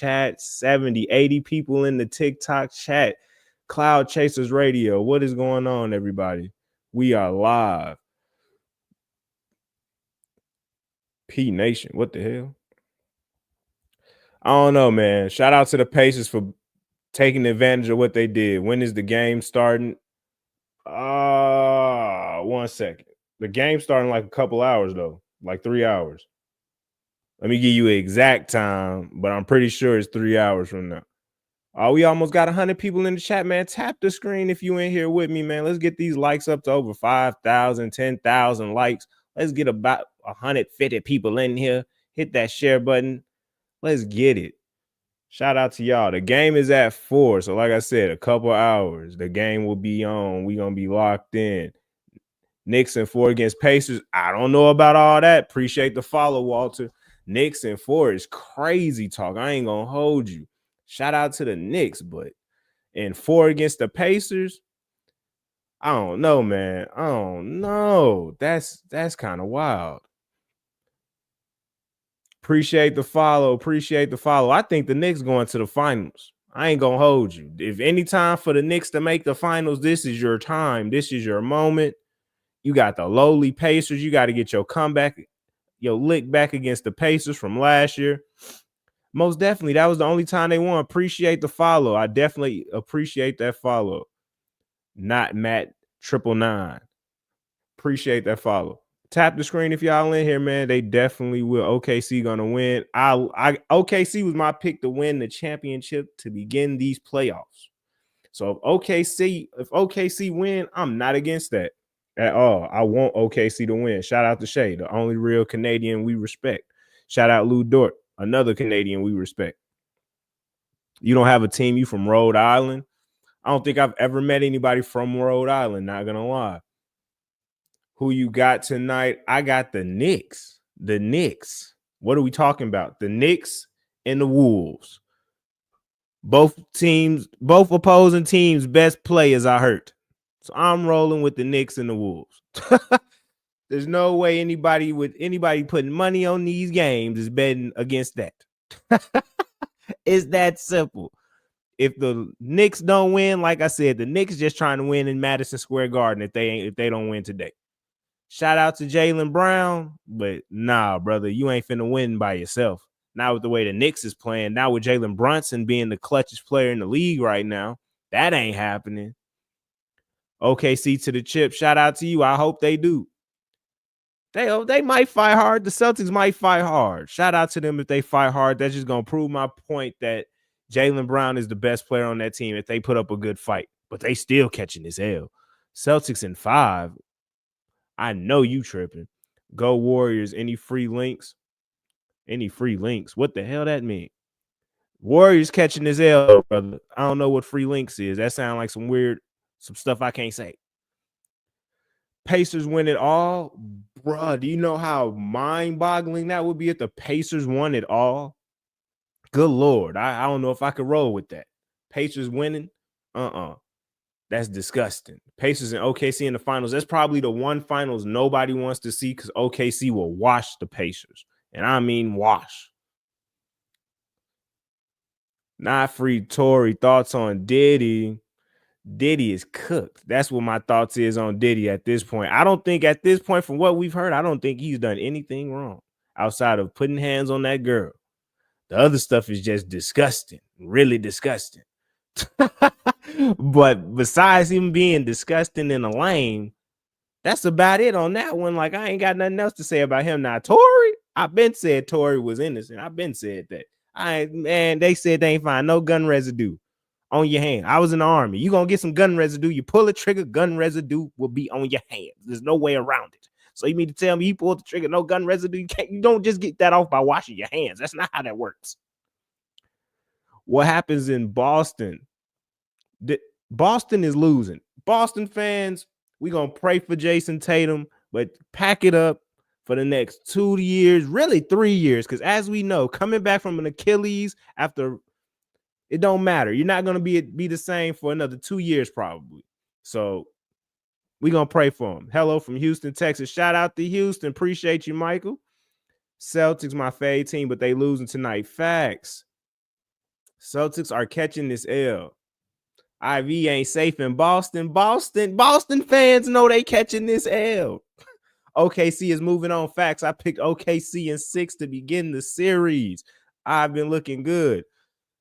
chat, 70, 80 people in the TikTok chat. Cloud Chasers Radio. What is going on, everybody? We are live. P Nation. What the hell? I don't know, man. Shout out to the Pacers for taking advantage of what they did. When is the game starting? 1 second. The game's starting like a couple hours, though. Like 3 hours. Let me give you an exact time, but I'm pretty sure it's 3 hours from now. We almost got 100 people in the chat, man. Tap the screen if you in here with me, man. Let's get these likes up to over 5,000, 10,000 likes. Let's get about 150 people in here. Hit that share button. Let's get it. Shout out to y'all. The game is at 4. So like I said, a couple hours. The game will be on. We're going to be locked in. Knicks and 4 against Pacers. I don't know about all that. Appreciate the follow, Walter. Knicks and 4 is crazy talk. I ain't going to hold you. Shout out to the Knicks, but in 4 against the Pacers, I don't know, man. I don't know. That's kind of wild. Appreciate the follow. Appreciate the follow. I think the Knicks going to the finals. I ain't going to hold you. If any time for the Knicks to make the finals, this is your time. This is your moment. You got the lowly Pacers. You got to get your comeback, your lick back against the Pacers from last year. Most definitely. That was the only time they won. Appreciate the follow. I definitely appreciate that follow. Not Matt 999. Appreciate that follow. Tap the screen if y'all in here, man. They definitely will. OKC gonna win. OKC was my pick to win the championship to begin these playoffs. So if OKC win, I'm not against that at all. I want OKC to win. Shout out to Shay, the only real Canadian we respect. Shout out Lou Dort, another Canadian we respect. You don't have a team, you from Rhode Island. I don't think I've ever met anybody from Rhode Island, not gonna lie. Who you got tonight? I got the Knicks. The Knicks. What are we talking about? The Knicks and the Wolves. Both opposing teams' best players are hurt. So I'm rolling with the Knicks and the Wolves. There's no way anybody putting money on these games is betting against that. It's that simple. If the Knicks don't win, like I said, the Knicks just trying to win in Madison Square Garden if they don't win today. Shout out to Jaylen Brown, but nah, brother, you ain't finna win by yourself. Not with the way the Knicks is playing. Now with Jalen Brunson being the clutchest player in the league right now, that ain't happening. OKC to the chip. Shout out to you. I hope they do. They might fight hard. The Celtics might fight hard. Shout out to them if they fight hard. That's just gonna prove my point that Jaylen Brown is the best player on that team if they put up a good fight. But they still catching his L. Celtics in 5. I know you tripping. Go Warriors. Any free links? Any free links? What the hell that mean? Warriors catching his L, brother. I don't know what free links is. That sounds like some stuff I can't say. Pacers win it all. Bruh, do you know how mind-boggling that would be if the Pacers won it all? Good Lord. I don't know if I could roll with that. Pacers winning? That's disgusting. Pacers and OKC in the finals. That's probably the one finals nobody wants to see because OKC will wash the Pacers. And I mean wash. Not free Tory. Thoughts on Diddy? Diddy is cooked. That's what my thoughts is on Diddy at this point. I don't think at this point, from what we've heard, I don't think he's done anything wrong outside of putting hands on that girl. The other stuff is just disgusting. Really disgusting. But besides him being disgusting and a lame, that's about it on that one. Like, I ain't got nothing else to say about him. Now, Tory, I've been said Tory was innocent. I've been said that. They said they ain't find no gun residue on your hand. I was in the army. You gonna get some gun residue. You pull the trigger, gun residue will be on your hands. There's no way around it. So you mean to tell me you pulled the trigger, no gun residue? You don't just get that off by washing your hands. That's not how that works. What happens in Boston? Boston is losing. Boston fans, we gonna pray for Jason Tatum, but pack it up for the next 2 years, really 3 years, because as we know, coming back from an Achilles after, it don't matter. You're not gonna be the same for another 2 years probably. So we gonna pray for him. Hello from Houston, Texas. Shout out to Houston. Appreciate you, Michael. Celtics, my fave team, but they losing tonight. Facts. Celtics are catching this L. IV ain't safe in Boston. Boston fans know they catching this L. OKC is moving on. Facts. I picked OKC in 6 to begin the series. I've been looking good.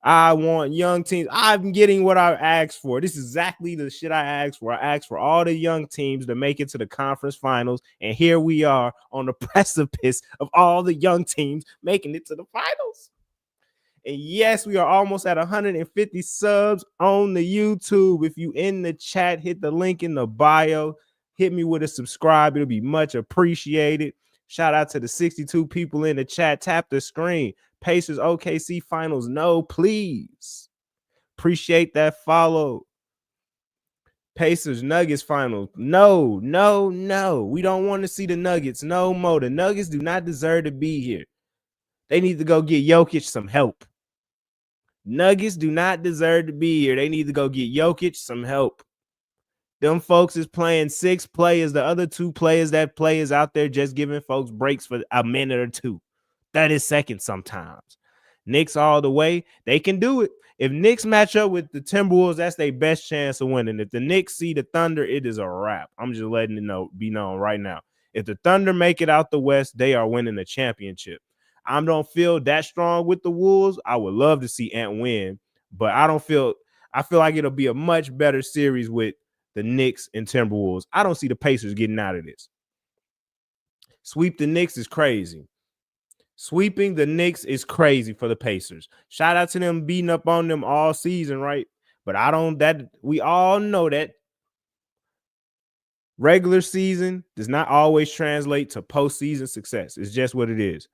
I want young teams. I'm getting what I asked for. This is exactly the shit I asked for. I asked for all the young teams to make it to the conference finals. And here we are on the precipice of all the young teams making it to the finals. And yes, we are almost at 150 subs on the YouTube. If you in the chat, hit the link in the bio. Hit me with a subscribe. It'll be much appreciated. Shout out to the 62 people in the chat. Tap the screen. Pacers OKC finals. No, please. Appreciate that follow. Pacers Nuggets finals. No. We don't want to see the Nuggets no more. The Nuggets do not deserve to be here. They need to go get Jokic some help. Nuggets do not deserve to be here. They need to go get Jokic some help. Them folks is playing 6 players. The other 2 players that play is out there just giving folks breaks for a minute or 2. 30 seconds sometimes. Knicks all the way. They can do it. If Knicks match up with the Timberwolves, that's their best chance of winning. If the Knicks see the Thunder, it is a wrap. I'm just letting it be known right now. If the Thunder make it out the West, they are winning the championship. I don't feel that strong with the Wolves. I would love to see Ant win, but I feel like it'll be a much better series with the Knicks and Timberwolves. I don't see the Pacers getting out of this. Sweep the Knicks is crazy. Sweeping the Knicks is crazy for the Pacers. Shout out to them beating up on them all season, right? But we all know that regular season does not always translate to postseason success. It's just what it is.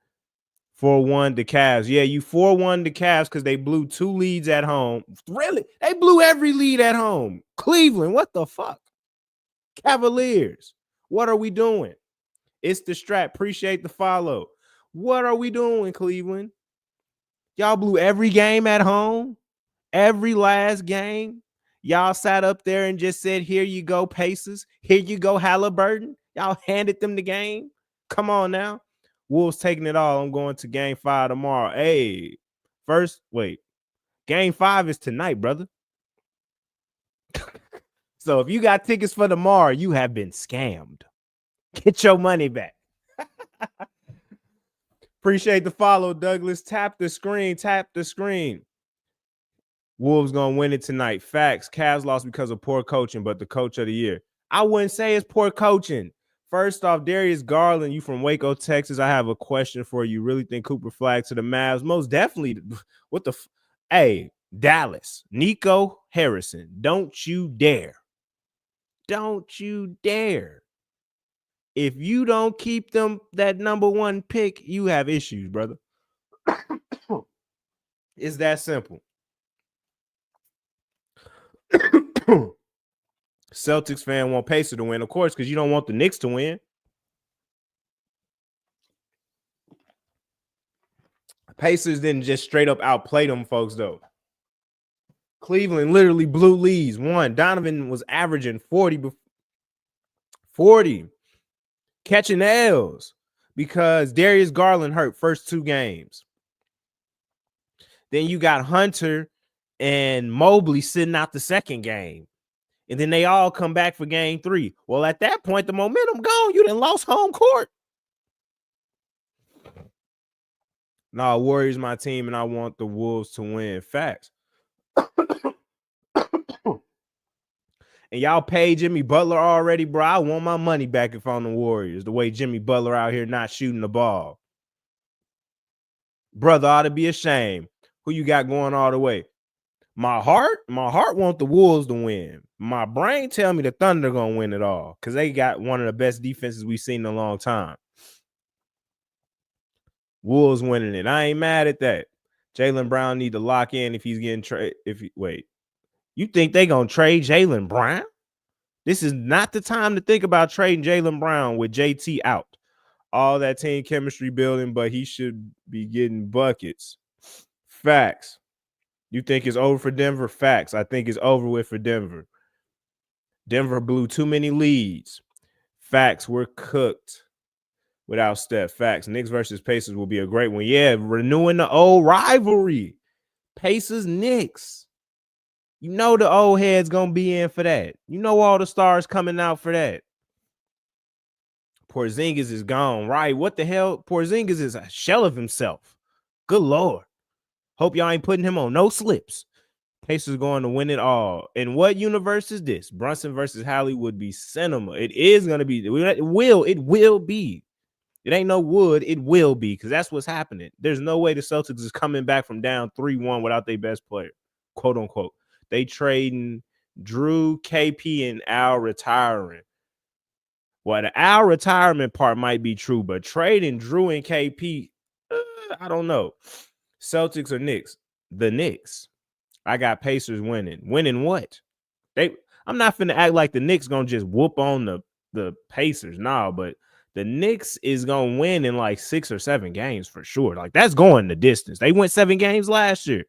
4-1 the Cavs. Yeah, you 4-1 the Cavs because they blew 2 leads at home. Really? They blew every lead at home. Cleveland, what the fuck? Cavaliers, what are we doing? It's the strap. Appreciate the follow. What are we doing, Cleveland? Y'all blew every game at home. Every last game. Y'all sat up there and just said, here you go, Pacers. Here you go, Halliburton. Y'all handed them the game. Come on now. Wolves taking it all. I'm going to game 5 tomorrow. Hey, game 5 is tonight, brother. So if you got tickets for tomorrow, you have been scammed. Get your money back. Appreciate the follow, Douglas. Tap the screen. Wolves gonna win it tonight. Facts. Cavs lost because of poor coaching, but the coach of the year. I wouldn't say it's poor coaching. First off, Darius Garland, you from Waco, Texas. I have a question for you. Really think Cooper Flag to the Mavs? Most definitely. What the? Hey, Dallas. Nico Harrison. Don't you dare. Don't you dare. If you don't keep them that number 1 pick, you have issues, brother. It's that simple. Celtics fan want Pacers to win, of course, because you don't want the Knicks to win. Pacers didn't just straight up outplay them folks, though. Cleveland literally blew leads. Donovan was averaging 40. Catching L's because Darius Garland hurt first 2 games. Then you got Hunter and Mobley sitting out the second game. And then they all come back for game 3. Well, at that point, the momentum gone. You done lost home court. No, Warriors my team, and I want the Wolves to win. Facts. And y'all pay Jimmy Butler already, bro. I want my money back if I'm the Warriors. The way Jimmy Butler out here not shooting the ball. Brother ought to be ashamed. Who you got going all the way? My heart want the Wolves to win. My brain tell me the Thunder gonna win it all because they got one of the best defenses we've seen in a long time. Wolves winning it. I ain't mad at that. Jaylen Brown need to lock in if he's getting traded. You think they gonna trade Jaylen Brown? This is not the time to think about trading Jaylen Brown with JT out. All that team chemistry building, but he should be getting buckets. Facts. You think it's over for Denver? Facts. I think it's over with for Denver. Denver blew too many leads. Facts. We're cooked without Steph. Facts. Knicks versus Pacers will be a great one. Yeah, renewing the old rivalry. Pacers, Knicks. You know the old heads gonna be in for that. You know all the stars coming out for that. Porzingis is gone, right? What the hell? Porzingis is a shell of himself. Good Lord. Hope y'all ain't putting him on no slips. Pacers going to win it all. And what universe is this? Brunson versus Hallie would be cinema. It is going to be. It will be. It ain't no would. It will be, because that's what's happening. There's no way the Celtics is coming back from down 3-1 without their best player, quote unquote. They trading Drew, KP, and Al retiring. Well, the Al retirement part might be true, but trading Drew and KP, I don't know. Celtics or Knicks? The Knicks. I got Pacers winning. Winning what? I'm not finna act like the Knicks gonna just whoop on the Pacers. No, but the Knicks is gonna win in like 6 or 7 games for sure. Like, that's going the distance. They went 7 games last year,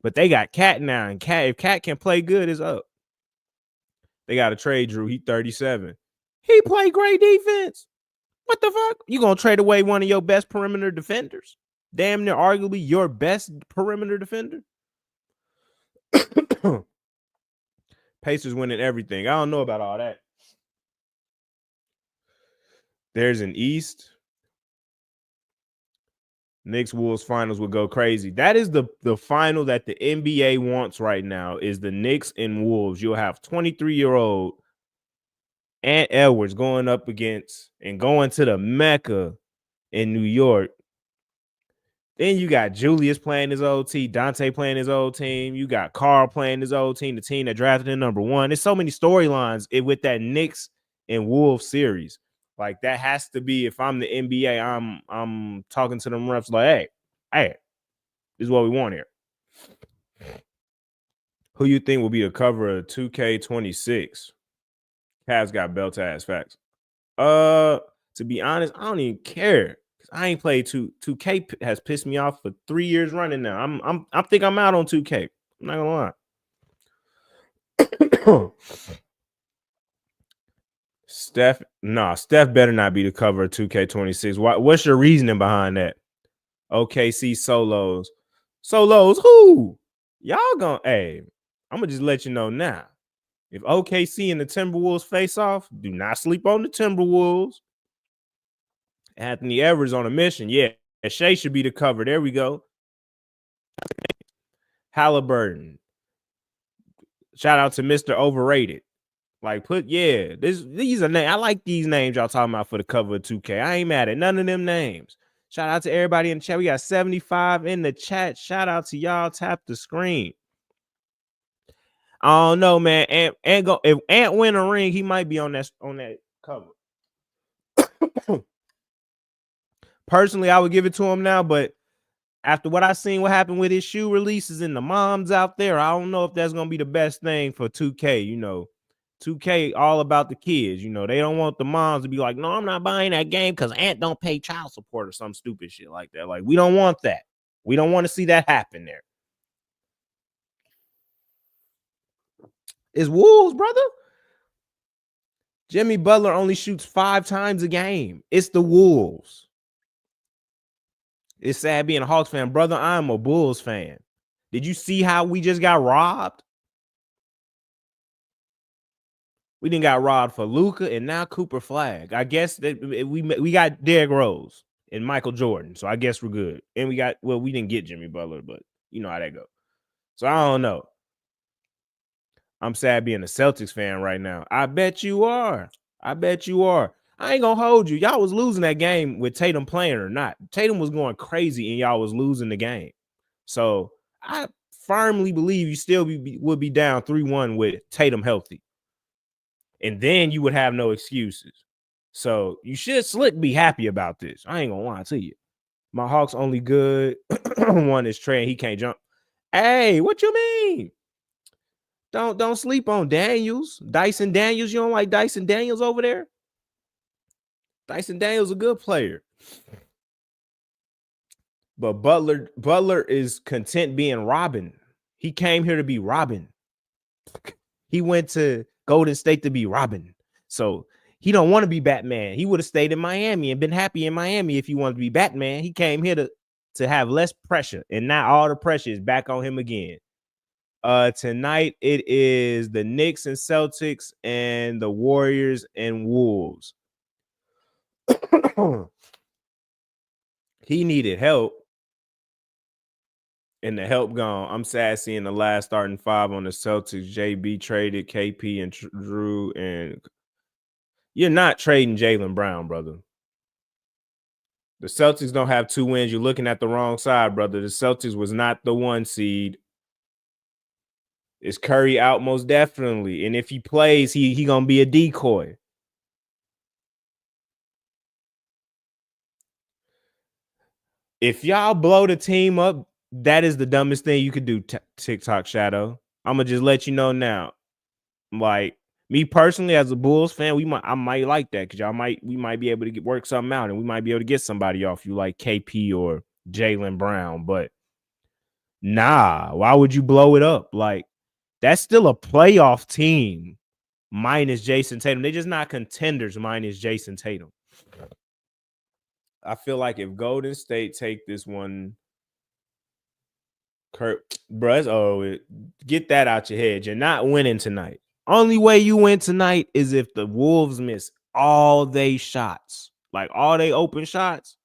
but they got Cat now, and if Cat can play good, it's up. They got to trade Drew. He 37. He played great defense. What the fuck? You gonna trade away one of your best perimeter defenders? Damn near arguably your best perimeter defender? Pacers winning everything. I don't know about all that. There's an East. Knicks Wolves finals would go crazy. That is the final that the NBA wants right now, is the Knicks and Wolves. You'll have 23-year-old Ant Edwards going up against and going to the Mecca in New York. Then you got Julius playing his old team, Dante playing his old team. You got Carl playing his old team, the team that drafted him #1. There's so many storylines with that Knicks and Wolves series. Like, that has to be, if I'm the NBA, I'm talking to them refs like, hey, this is what we want here. Who you think will be the cover of 2K26? Cavs got belt ass facts. To be honest, I don't even care. I ain't played 2K has pissed me off for 3 years running now. I think I'm out on 2K. I'm not gonna lie. Steph better not be the cover of 2K26. What's your reasoning behind that? OKC solos. Solos who? Y'all gonna, hey, I'm gonna just let you know now. If OKC and the Timberwolves face off, do not sleep on the Timberwolves. Anthony Edwards on a mission. Yeah, Shea should be the cover. There we go. Halliburton. Shout out to Mr. Overrated. Like, these are names. I like these names y'all talking about for the cover of 2K. I ain't mad at none of them names. Shout out to everybody in the chat. We got 75 in the chat. Shout out to y'all. Tap the screen. I don't know, man. If Ant win a ring, he might be on that cover. Personally, I would give it to him now, but after what I seen, what happened with his shoe releases and the moms out there, I don't know if that's gonna be the best thing for 2K. You know, 2K all about the kids. You know, they don't want the moms to be like, no, I'm not buying that game because Ant don't pay child support or some stupid shit like that. Like, we don't want that. We don't want to see that happen there. It's Wolves, brother. Jimmy Butler only shoots 5 times a game. It's the Wolves. It's sad being a Hawks fan. Brother, I'm a Bulls fan. Did you see how we just got robbed? We didn't got robbed for Luka and now Cooper Flag. I guess that we got Derrick Rose and Michael Jordan. So I guess we're good. And we didn't get Jimmy Butler, but you know how that goes. So I don't know. I'm sad being a Celtics fan right now. I bet you are. I ain't gonna hold you. Y'all was losing that game with Tatum playing or not. Tatum was going crazy and y'all was losing the game. So I firmly believe you still would be down 3-1 with Tatum healthy. And then you would have no excuses. So you should slick be happy about this. I ain't gonna lie to you. My Hawks only good one is Trey and he can't jump. Hey, what you mean? Don't sleep on Daniels. Dyson Daniels. You don't like Dyson Daniels over there? Dyson Daniels a good player. But Butler is content being Robin. He came here to be Robin. He went to Golden State to be Robin. So he don't want to be Batman. He would have stayed in Miami and been happy in Miami if he wanted to be Batman. He came here to to have less pressure, and now all the pressure is back on him again. Tonight it is the Knicks and Celtics and the Warriors and Wolves. He needed help, and the help gone. I'm sad seeing the last starting five on the Celtics. JB traded KP and Drew, and you're not trading Jaylen Brown, brother. The Celtics don't have 2 wins. You're looking at the wrong side, brother. The Celtics was not the 1 seed. Is Curry out? Most definitely. And if he plays, he gonna be a decoy. If y'all blow the team up, that is the dumbest thing you could do, TikTok Shadow. I'm gonna just let you know now. Like me personally, as a Bulls fan, I might like that because we might be able to work something out, and we might be able to get somebody off you like KP or Jaylen Brown. But nah, why would you blow it up? Like that's still a playoff team minus Jason Tatum. They're just not contenders minus Jason Tatum. I feel like if Golden State take this one, get that out your head. You're not winning tonight. Only way you win tonight is if the Wolves miss all they shots, like all they open shots.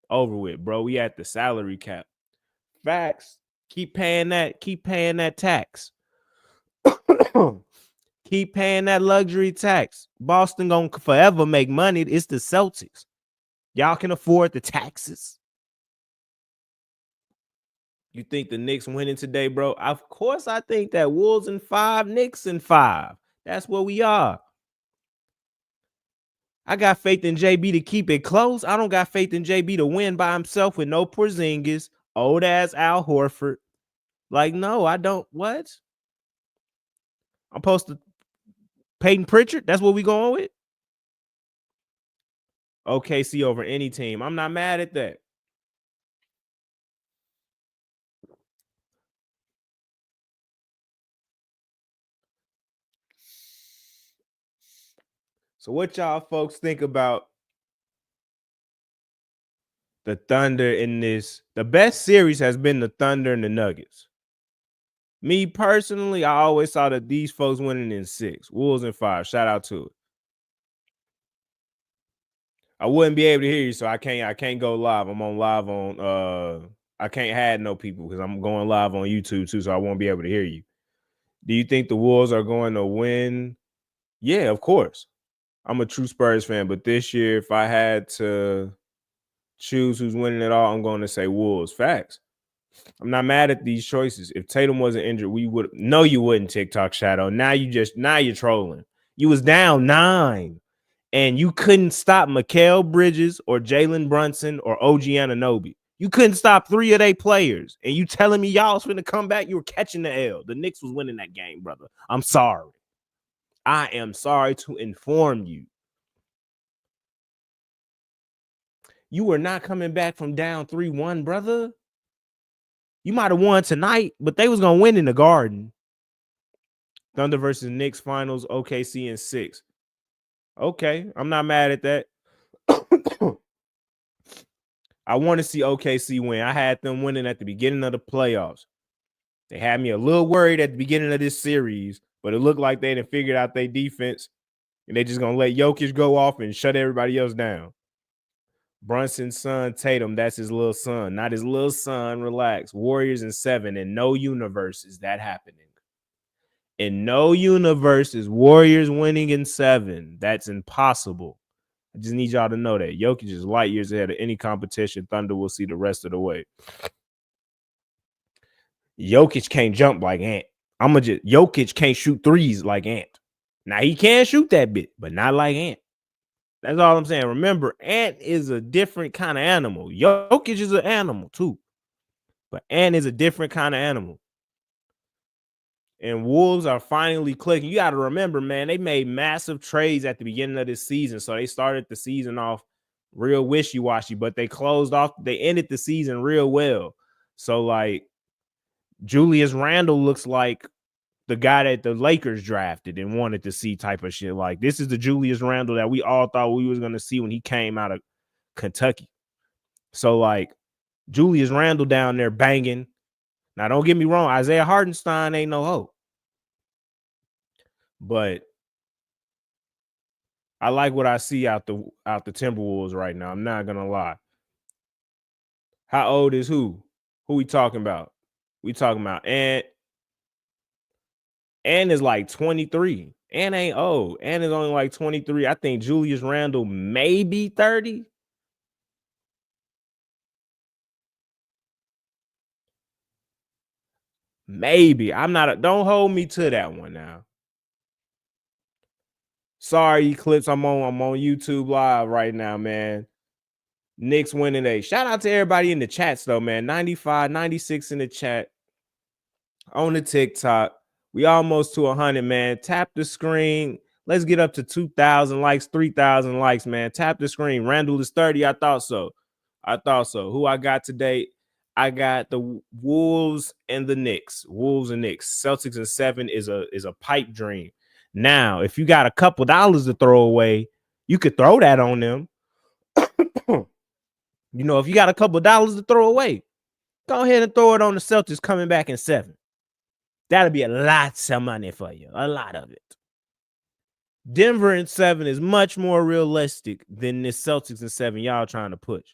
Over with, bro. We at the salary cap. Facts. Keep paying that tax. Keep paying that luxury tax. Boston gonna forever make money. It's the Celtics. Y'all can afford the taxes. You think the Knicks winning today, bro? Of course, I think that Wolves in 5, Knicks in 5. That's where we are. I got faith in JB to keep it close. I don't got faith in JB to win by himself with no Porzingis, old ass Al Horford. Like, no, I don't. What? I'm supposed to Peyton Pritchard? That's what we going with? OKC over any team. I'm not mad at that. So what y'all folks think about the Thunder in this? The best series has been the Thunder and the Nuggets. Me personally, I always saw that these folks winning in 6. Wolves in 5. Shout out to it. I wouldn't be able to hear you, so I can't go live. I'm on live on I can't have no people because I'm going live on YouTube too, so I won't be able to hear you. Do you think the Wolves are going to win? Yeah, of course. I'm a true Spurs fan, but this year, if I had to choose who's winning it all, I'm going to say Wolves. Facts. I'm not mad at these choices. If Tatum wasn't injured, we would. No, you wouldn't. TikTok Shadow. Now you're trolling. You was down 9, and you couldn't stop Mikal Bridges or Jalen Brunson or OG Anunoby. You couldn't stop 3 of their players, and you telling me y'all was finna come back? You were catching the L. The Knicks was winning that game, brother. I'm sorry. I am sorry to inform you. You were not coming back from down 3-1, brother. You might have won tonight, but they was going to win in the Garden. Thunder versus Knicks finals, OKC in 6. Okay, I'm not mad at that. I want to see OKC win. I had them winning at the beginning of the playoffs. They had me a little worried at the beginning of this series, but it looked like they didn't figure out their defense, and they just going to let Jokic go off and shut everybody else down. Brunson's son, Tatum, that's his little son. Not his little son. Relax. Warriors in 7. In no universe is that happening. In no universe is Warriors winning in 7. That's impossible. I just need y'all to know that. Jokic is light years ahead of any competition. Thunder will see the rest of the way. Jokic can't jump like Ant. Jokic can't shoot threes like Ant. Now, he can shoot that bit, but not like Ant. That's all I'm saying. Remember, Ant is a different kind of animal. Jokic is an animal too, but Ant is a different kind of animal. And Wolves are finally clicking. You got to remember, man, they made massive trades at the beginning of this season. So they started the season off real wishy-washy, but they ended the season real well. So, like, Julius Randle looks like the guy that the Lakers drafted and wanted to see type of shit. Like, this is the Julius Randle that we all thought we was going to see when he came out of Kentucky. So, like, Julius Randle down there banging. Now, don't get me wrong. Isaiah Hartenstein ain't no hope. But I like what I see out the Timberwolves right now. I'm not going to lie. How old is who? Who we talking about? We talking about Ant. Ant is like 23. Ant ain't old. Ant is only like 23. I think Julius Randle maybe 30. Maybe. Don't hold me to that one now. Sorry, Eclipse. I'm on YouTube Live right now, man. Knicks winning a. Shout out to everybody in the chats, though, man. 95, 96 in the chat. On the TikTok. We almost to 100, man. Tap the screen. Let's get up to 2,000 likes, 3,000 likes, man. Tap the screen. Randall is 30. I thought so. Who I got today? I got the Wolves and the Knicks. Wolves and Knicks. Celtics and 7 is a pipe dream. Now, if you got a couple dollars to throw away, you could throw that on them. You know, if you got a couple dollars to throw away, go ahead and throw it on the Celtics coming back in 7. That'll be a lot of money for you. A lot of it. Denver in 7 is much more realistic than this Celtics in 7 y'all trying to push.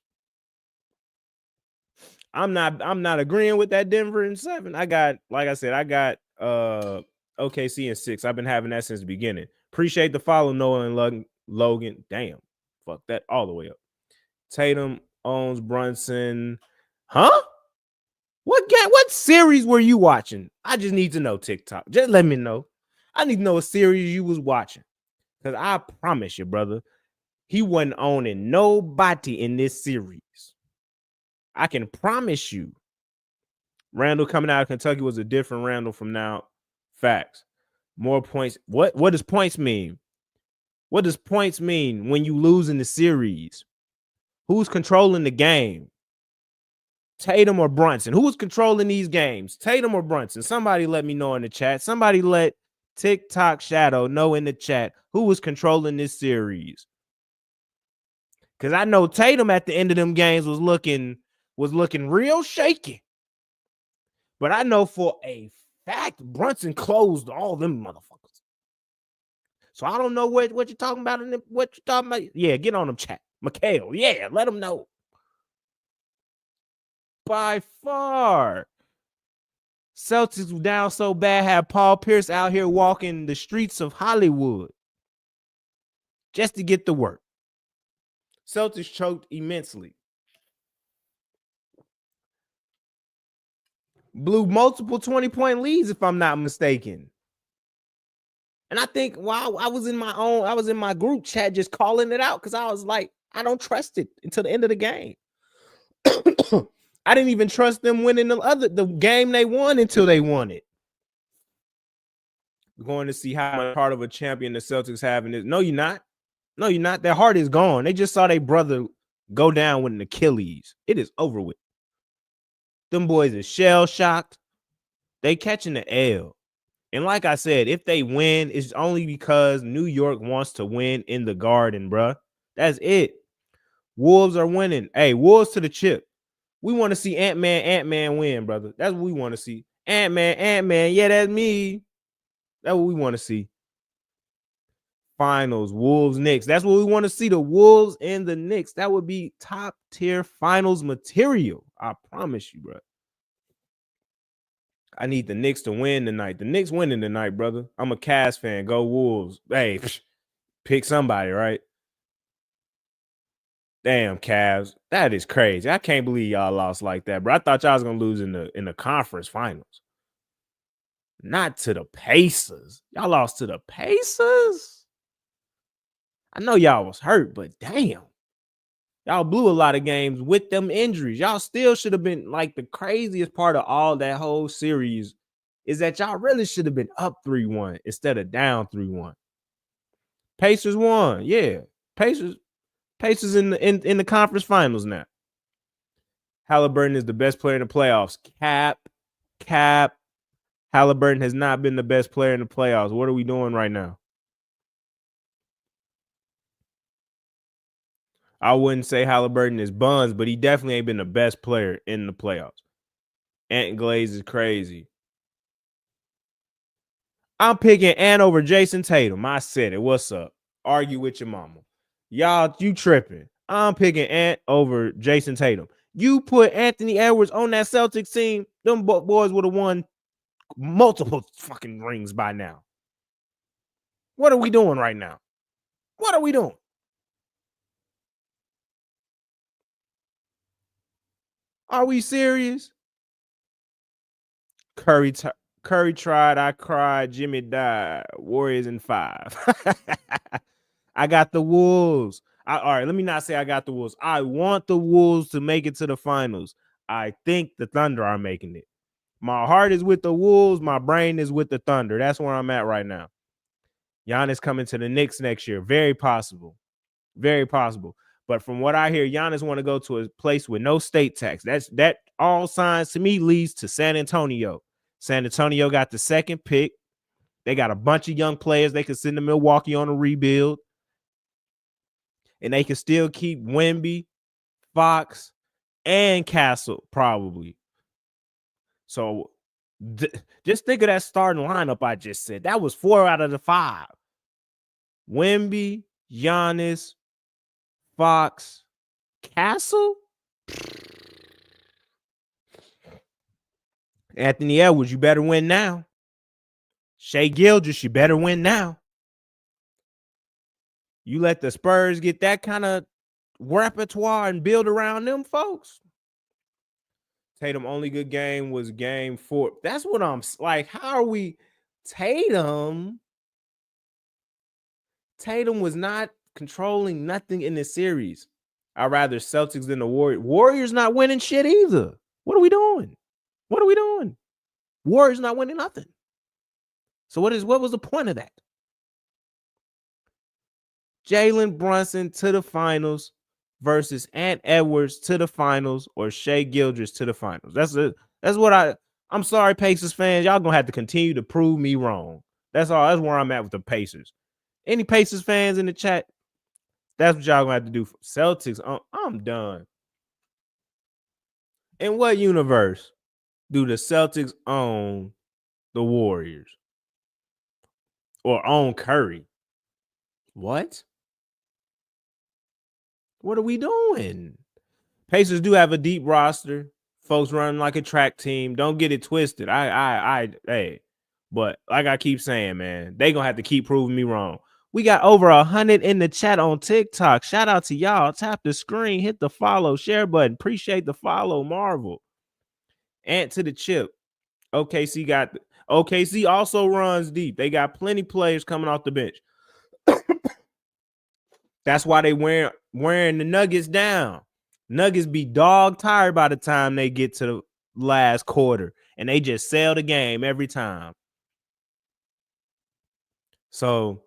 I'm not agreeing with that Denver in 7. I got, like I said, I got OKC in 6. I've been having that since the beginning. Appreciate the follow, Noah and Logan. Damn. Fuck that all the way up. Tatum owns Brunson. Huh? What series were you watching? I just need to know, TikTok. Just let me know. I need to know a series you was watching. Because I promise you, brother, he wasn't owning nobody in this series. I can promise you. Randall coming out of Kentucky was a different Randall from now. Facts. More points. What does points mean? What does points mean when you lose in the series? Who's controlling the game? Tatum or Brunson? Who's controlling these games? Tatum or Brunson? Somebody let me know in the chat. Somebody let TikTok Shadow know in the chat who was controlling this series. Because I know Tatum at the end of them games was looking real shaky. But I know for a fact Brunson closed all them motherfuckers. So I don't know what you're talking about and what you're talking about. Yeah, get on them chat. Mikhail, yeah, let them know. By far. Celtics down so bad, had Paul Pierce out here walking the streets of Hollywood just to get the work. Celtics choked immensely. Blew multiple 20-point leads, if I'm not mistaken. And I think while I was in my group chat just calling it out because I was like, I don't trust it until the end of the game. I didn't even trust them winning the game they won until they won it. We're going to see how much heart of a champion the Celtics have in this. No, you're not. No, you're not. Their heart is gone. They just saw their brother go down with an Achilles. It is over with. Them boys are shell-shocked. They catching the L. And like I said, if they win, it's only because New York wants to win in the Garden, bruh. That's it. Wolves are winning. Hey, Wolves to the chip. We want to see Ant-Man win, brother. That's what we want to see. Ant-Man. Yeah, that's me. That's what we want to see. Finals, Wolves, Knicks. That's what we want to see. The Wolves and the Knicks. That would be top tier finals material. I promise you, bro. I need the Knicks to win tonight. The Knicks winning tonight, brother. I'm a Cavs fan. Go Wolves. Hey, pick somebody, right? Damn, Cavs. That is crazy. I can't believe y'all lost like that, bro. I thought y'all was gonna lose in the conference finals. Not to the Pacers. Y'all lost to the Pacers. I know y'all was hurt, but damn. Y'all blew a lot of games with them injuries. Y'all still should have been like the craziest part of all that whole series is that y'all really should have been up 3-1 instead of down 3-1. Pacers won. Yeah. Pacers in the conference finals now. Halliburton is the best player in the playoffs. Cap. Halliburton has not been the best player in the playoffs. What are we doing right now? I wouldn't say Halliburton is buns, but he definitely ain't been the best player in the playoffs. Ant Glaze is crazy. I'm picking Ant over Jason Tatum. I said it. What's up? Argue with your mama. Y'all, you tripping. I'm picking Ant over Jason Tatum. You put Anthony Edwards on that Celtics team, them boys would have won multiple fucking rings by now. What are we doing right now? What are we doing? Are we serious? Curry tried, I cried, Jimmy died. Warriors in 5. I got the Wolves. All right, let me not say I got the Wolves. I want the Wolves to make it to the finals. I think the Thunder are making it. My heart is with the Wolves. My brain is with the Thunder. That's where I'm at right now. Giannis coming to the Knicks next year. Very possible. Very possible. But from what I hear, Giannis want to go to a place with no state tax. That all signs to me leads to San Antonio. San Antonio got the second pick. They got a bunch of young players they can send to Milwaukee on a rebuild. And they can still keep Wemby, Fox, and Castle, probably. So just think of that starting lineup I just said. That was 4 out of the 5. Wemby, Giannis, Fox, Castle. Anthony Edwards, you better win now. Shai Gilgeous, you better win now. You let the Spurs get that kind of repertoire and build around them folks. Tatum only good game was game 4. That's what I'm like. How are we? Tatum was not controlling nothing in this series. I'd rather Celtics than the Warriors. Warriors not winning shit either. What are we doing? What are we doing? Warriors not winning nothing. So what was the point of that? Jalen Brunson to the finals versus Ant Edwards to the finals or Shai Gilgeous to the finals. That's what I'm sorry, Pacers fans. Y'all gonna have to continue to prove me wrong. That's all. That's where I'm at with the Pacers. Any Pacers fans in the chat? That's what y'all gonna have to do. For Celtics, I'm done. In what universe do the Celtics own the Warriors or own Curry? What? What are we doing? Pacers do have a deep roster. Folks running like a track team. Don't get it twisted. Hey, but like I keep saying, man, they gonna have to keep proving me wrong. We got over 100 in the chat on TikTok. Shout out to y'all. Tap the screen, hit the follow, share button. Appreciate the follow, Marvel. Ant to the chip. OKC also runs deep. They got plenty players coming off the bench. That's why they wearing the Nuggets down. Nuggets be dog tired by the time they get to the last quarter, and they just sell the game every time. So,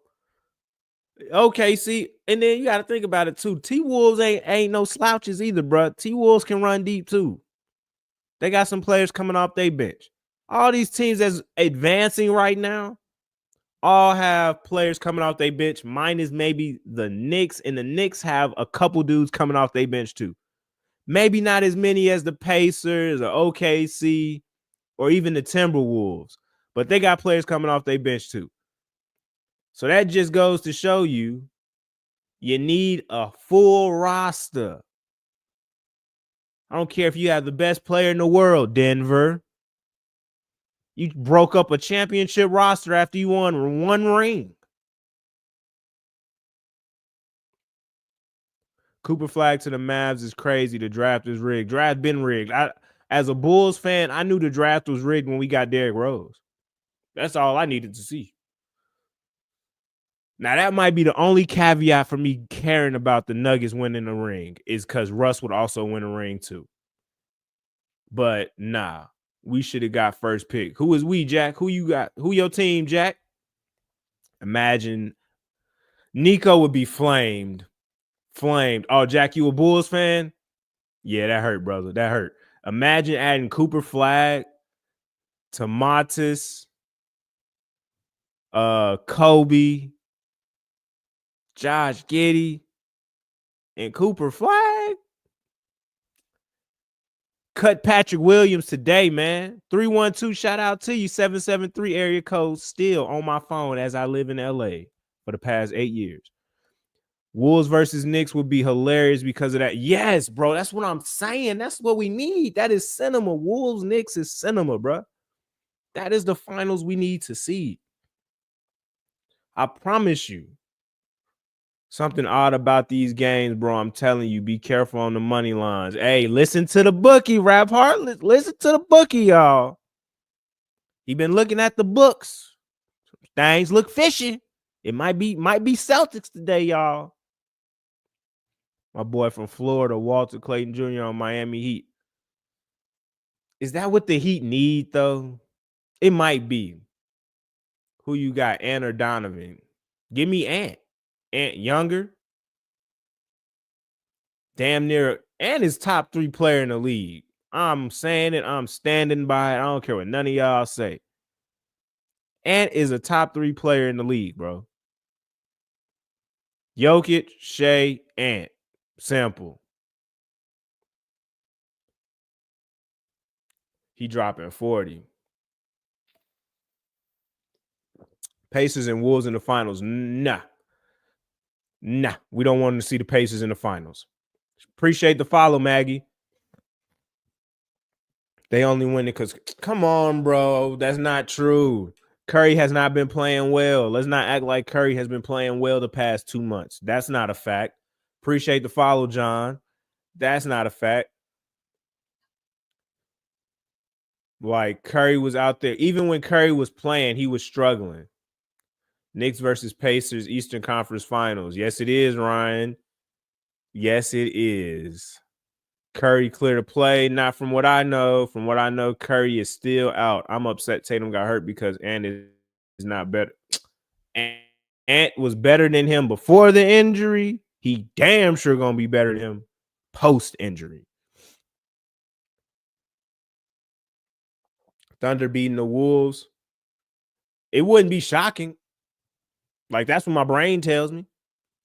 OKC, and then you got to think about it too. T-Wolves ain't no slouches either, bro. T-Wolves can run deep too. They got some players coming off their bench. All these teams that's advancing right now all have players coming off their bench, minus maybe the Knicks, and the Knicks have a couple dudes coming off their bench too. Maybe not as many as the Pacers or OKC or even the Timberwolves, but they got players coming off their bench too. So that just goes to show you need a full roster. I don't care if you have the best player in the world, Denver. You broke up a championship roster after you won 1 ring. Cooper Flag to the Mavs is crazy. The draft is rigged. Draft been rigged. As a Bulls fan, I knew the draft was rigged when we got Derrick Rose. That's all I needed to see. Now, that might be the only caveat for me caring about the Nuggets winning the ring is because Russ would also win a ring too. But nah, we should have got first pick. Who is we, Jack? Who you got? Who your team, Jack? Imagine Nico would be flamed. Oh, Jack, you a Bulls fan? Yeah, that hurt, brother. That hurt. Imagine adding Cooper Flag, Tomatis, Kobe, Josh Giddey, and Cooper Flag. Cut Patrick Williams today, man. 312, shout out to you. 773 area code still on my phone as I live in LA for the past 8 years. Wolves versus Knicks would be hilarious because of that. Yes, bro. That's what I'm saying. That's what we need. That is cinema. Wolves Knicks is cinema, bro. That is the finals we need to see. I promise you. Something odd about these games, bro. I'm telling you, be careful on the money lines. Hey, listen to the bookie, Rap Heart. Listen to the bookie, y'all. He been looking at the books. Things look fishy. It might be Celtics today, y'all. My boy from Florida, Walter Clayton Jr. on Miami Heat. Is that what the Heat need, though? It might be. Who you got, Ant or Donovan? Give me Ant. Ant Younger. Damn near, and is top 3 player in the league. I'm saying it. I'm standing by it. I don't care what none of y'all say. Ant is a top 3 player in the league, bro. Jokic, Shea, Ant. Simple. He dropping 40. Pacers and Wolves in the finals. Nah. We don't want to see the Pacers in the finals. Appreciate the follow, Maggie. They only win it because, come on, bro. That's not true. Curry has not been playing well. Let's not act like Curry has been playing well the past 2 months. That's not a fact. Appreciate the follow, John. That's not a fact. Like, Curry was out there. Even when Curry was playing, he was struggling. Knicks versus Pacers, Eastern Conference Finals. Yes, it is, Ryan. Yes, it is. Curry clear to play. Not from what I know. From what I know, Curry is still out. I'm upset Tatum got hurt because Ant is not better. Ant was better than him before the injury. He damn sure gonna be better than him post-injury. Thunder beating the Wolves. It wouldn't be shocking. Like, that's what my brain tells me.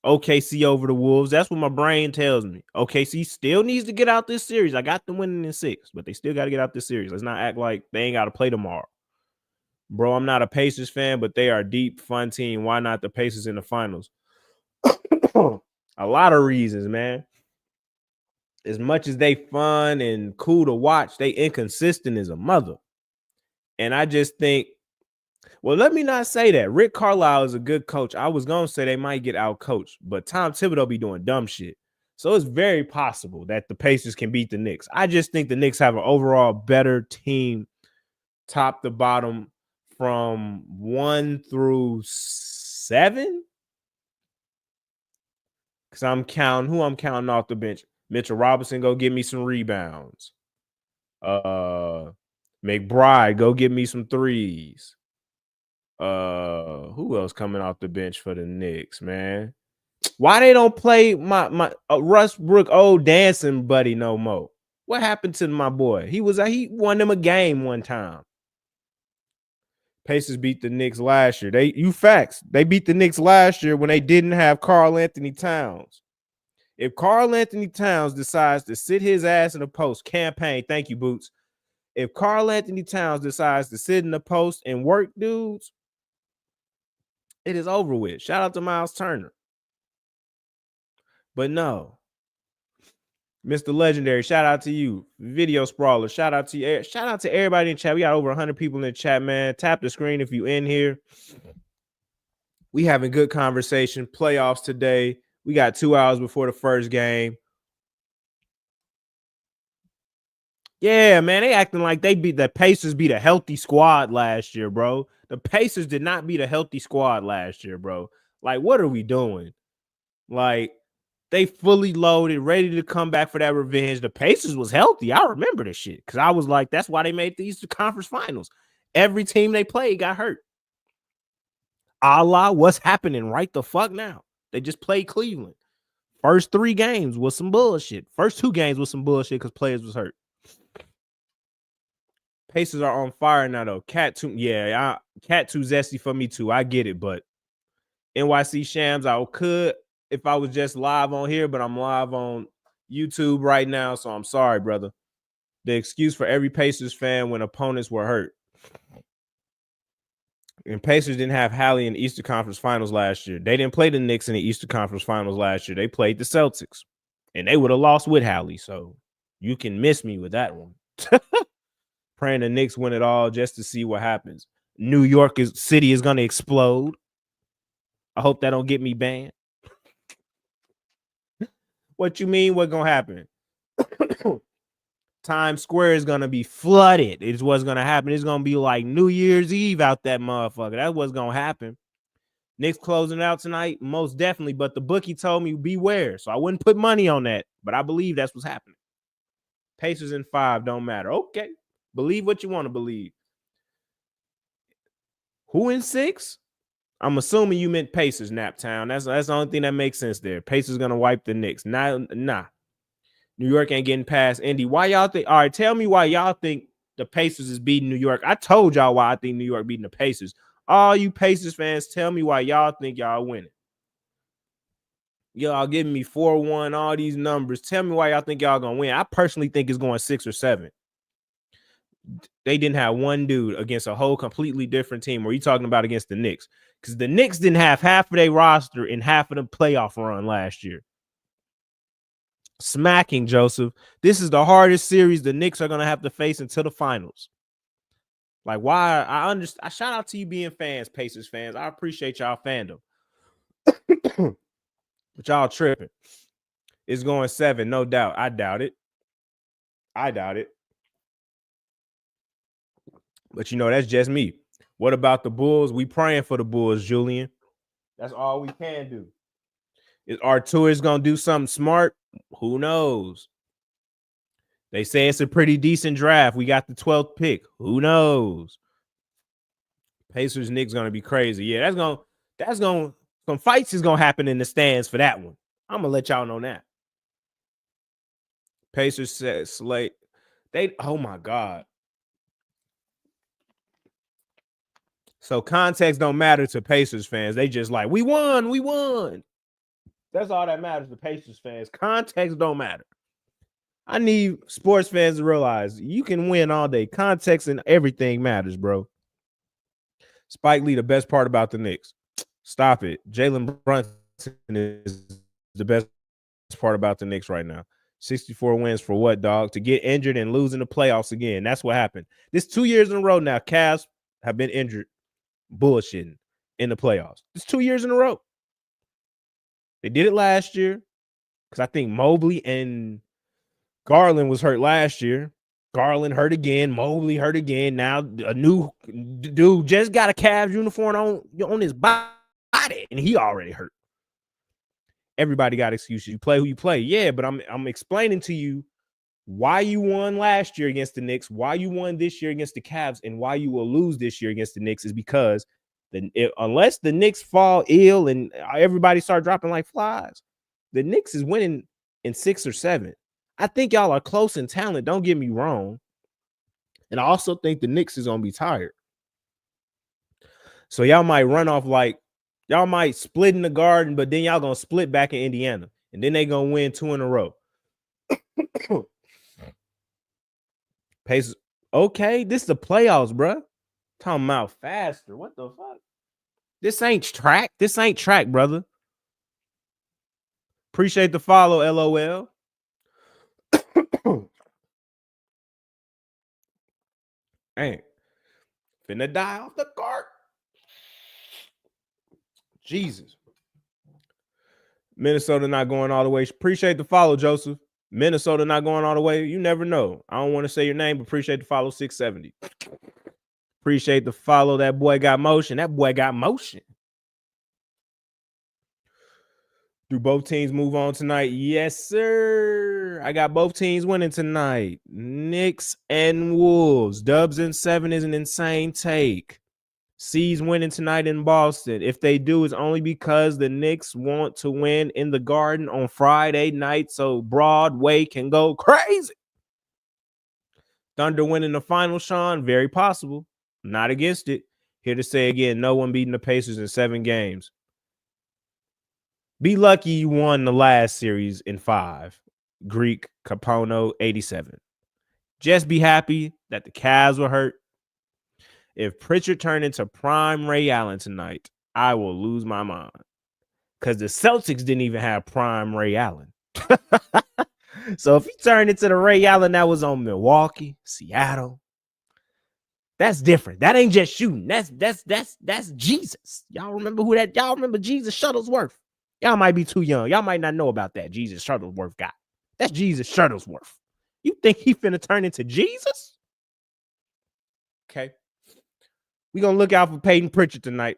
OKC over the Wolves. That's what my brain tells me. OKC still needs to get out this series. I got them winning in 6, but they still got to get out this series. Let's not act like they ain't got to play tomorrow. Bro, I'm not a Pacers fan, but they are a deep, fun team. Why not the Pacers in the finals? A lot of reasons, man. As much as they fun and cool to watch, they inconsistent as a mother. And I just think, well, let me not say that. Rick Carlisle is a good coach. I was going to say they might get out coached, but Tom Thibodeau be doing dumb shit. So it's very possible that the Pacers can beat the Knicks. I just think the Knicks have an overall better team, top to bottom, from 1 through 7. Because I'm counting off the bench. Mitchell Robinson, go get me some rebounds. McBride, go get me some threes. Who else coming off the bench for the Knicks, man? Why they don't play my Russ Brook old dancing buddy no more? What happened to my boy? He won them a game one time. Pacers beat the Knicks last year. They beat the Knicks last year when they didn't have Karl Anthony Towns. If Karl Anthony Towns decides to sit his ass in the post, campaign, thank you, Boots. If Karl Anthony Towns decides to sit in the post and work dudes, it is over with. Shout out to Miles Turner. But no. Mr. Legendary, shout out to you. Video Sprawler, shout out to you. Shout out to everybody in chat. We got over 100 people in the chat, man. Tap the screen if you in here. We having good conversation. Playoffs today. We got 2 hours before the first game. Yeah, man, they acting like the Pacers beat a healthy squad last year, bro. The Pacers did not beat a healthy squad last year, bro. Like, what are we doing? Like, they fully loaded, ready to come back for that revenge. The Pacers was healthy. I remember this shit because I was like, that's why they made the Eastern Conference Finals. Every team they played got hurt. Allah, what's happening right the fuck now? They just played Cleveland. First 3 games was some bullshit. First 2 games was some bullshit because players was hurt. Pacers are on fire now, though. Cat too zesty for me too. I get it, but NYC Shams, I could if I was just live on here, but I'm live on YouTube right now, so I'm sorry, brother. The excuse for every Pacers fan when opponents were hurt. And Pacers didn't have Hallie in the Eastern Conference Finals last year. They didn't play the Knicks in the Eastern Conference Finals last year. They played the Celtics, and they would have lost with Hallie. So you can miss me with that one. Praying the Knicks win it all just to see what happens. New York City is going to explode. I hope that don't get me banned. What you mean? What's going to happen? Times Square is going to be flooded. It's what's going to happen. It's going to be like New Year's Eve out that motherfucker. That's what's going to happen. Knicks closing out tonight, most definitely. But the bookie told me beware. So I wouldn't put money on that. But I believe that's what's happening. Pacers in 5 don't matter. Okay. Believe what you want to believe. Who in 6? I'm assuming you meant Pacers, Naptown. That's the only thing that makes sense there. Pacers going to wipe the Knicks. Nah. New York ain't getting past Indy. Why y'all think? All right, tell me why y'all think the Pacers is beating New York. I told y'all why I think New York beating the Pacers. All you Pacers fans, tell me why y'all think y'all winning. Y'all giving me 4-1, all these numbers. Tell me why y'all think y'all gonna win. I personally think it's going 6 or 7. They didn't have one dude against a whole completely different team. Or you talking about against the Knicks? Because the Knicks didn't have half of their roster in half of the playoff run last year. Smacking, Joseph. This is the hardest series the Knicks are going to have to face until the finals. Like, why? I understand. I shout out to you being fans, Pacers fans. I appreciate y'all fandom. But y'all tripping. It's going 7, no doubt. I doubt it. But, that's just me. What about the Bulls? We praying for the Bulls, Julian. That's all we can do. Is Arturas going to do something smart? Who knows? They say it's a pretty decent draft. We got the 12th pick. Who knows? Pacers Knicks going to be crazy. Yeah, some fights is going to happen in the stands for that one. I'm going to let y'all know that. Pacers said slate. Oh my God. So context don't matter to Pacers fans. They just like, we won. That's all that matters to Pacers fans. Context don't matter. I need sports fans to realize you can win all day. Context and everything matters, bro. Spike Lee, the best part about the Knicks. Stop it. Jalen Brunson is the best part about the Knicks right now. 64 wins for what, dog? To get injured and lose in the playoffs again. That's what happened. This 2 years in a row now. Cavs have been injured, bullshitting in the playoffs. It's 2 years in a row. They did it last year because I think Mobley and Garland was hurt last year. Garland hurt again. Mobley hurt again. Now a new dude just got a Cavs uniform on his body, and he already hurt. Everybody got excuses. You play who you play. Yeah, but I'm explaining to you why you won last year against the Knicks, why you won this year against the Cavs, and why you will lose this year against the Knicks is because unless the Knicks fall ill and everybody start dropping like flies, the Knicks is winning in 6 or 7. I think y'all are close in talent. Don't get me wrong. And I also think the Knicks is going to be tired. So y'all might run off y'all might split in the Garden, but then y'all going to split back in Indiana. And then they going to win 2 in a row. Pacers. Okay, this is the playoffs, bro. Talking about faster. What the fuck? This ain't track. Brother. Appreciate the follow, LOL. Ain't finna die off the cart. Jesus. Minnesota not going all the way. Appreciate the follow, Joseph. Minnesota not going all the way. You never know. I don't want to say your name, but appreciate the follow, 670. Appreciate the follow. That boy got motion. Do both teams move on tonight? Yes, sir. I got both teams winning tonight. Knicks and Wolves. Dubs in 7 is an insane take. C's winning tonight in Boston. If they do, it's only because the Knicks want to win in the Garden on Friday night so Broadway can go crazy. Thunder winning the final, Sean? Very possible. Not against it. Here to say again, no one beating the Pacers in 7 games. Be lucky you won the last series in 5. Greek Capono 87. Just be happy that the Cavs were hurt. If Pritchard turned into prime Ray Allen tonight, I will lose my mind. Because the Celtics didn't even have prime Ray Allen. So if he turned into the Ray Allen that was on Milwaukee, Seattle, that's different. That ain't just shooting. That's Jesus. Y'all remember who that? Y'all remember Jesus Shuttlesworth? Y'all might be too young. Y'all might not know about that Jesus Shuttlesworth guy. That's Jesus Shuttlesworth. You think he finna turn into Jesus? Okay. We gonna look out for Peyton Pritchard tonight.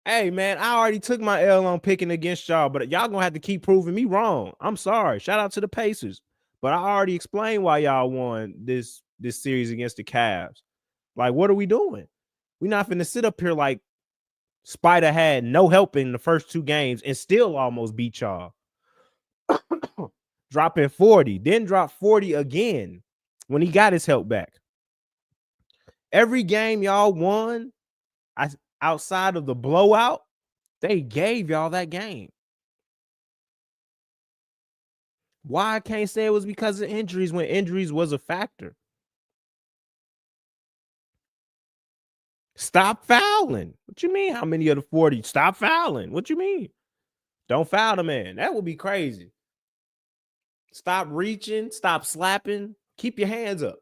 Hey, man, I already took my L on picking against y'all, but y'all gonna have to keep proving me wrong. I'm sorry. Shout out to the Pacers. But I already explained why y'all won this series against the Cavs. Like, what are we doing? We're not finna sit up here like Spider had no help in the first 2 games and still almost beat y'all. Dropping 40, then drop 40 again when he got his help back. Every game y'all won, outside of the blowout, they gave y'all that game. Why I can't say it was because of injuries when injuries was a factor? Stop fouling. What you mean? How many of the 40? Stop fouling. What you mean? Don't foul the man. That would be crazy. Stop reaching. Stop slapping. Keep your hands up.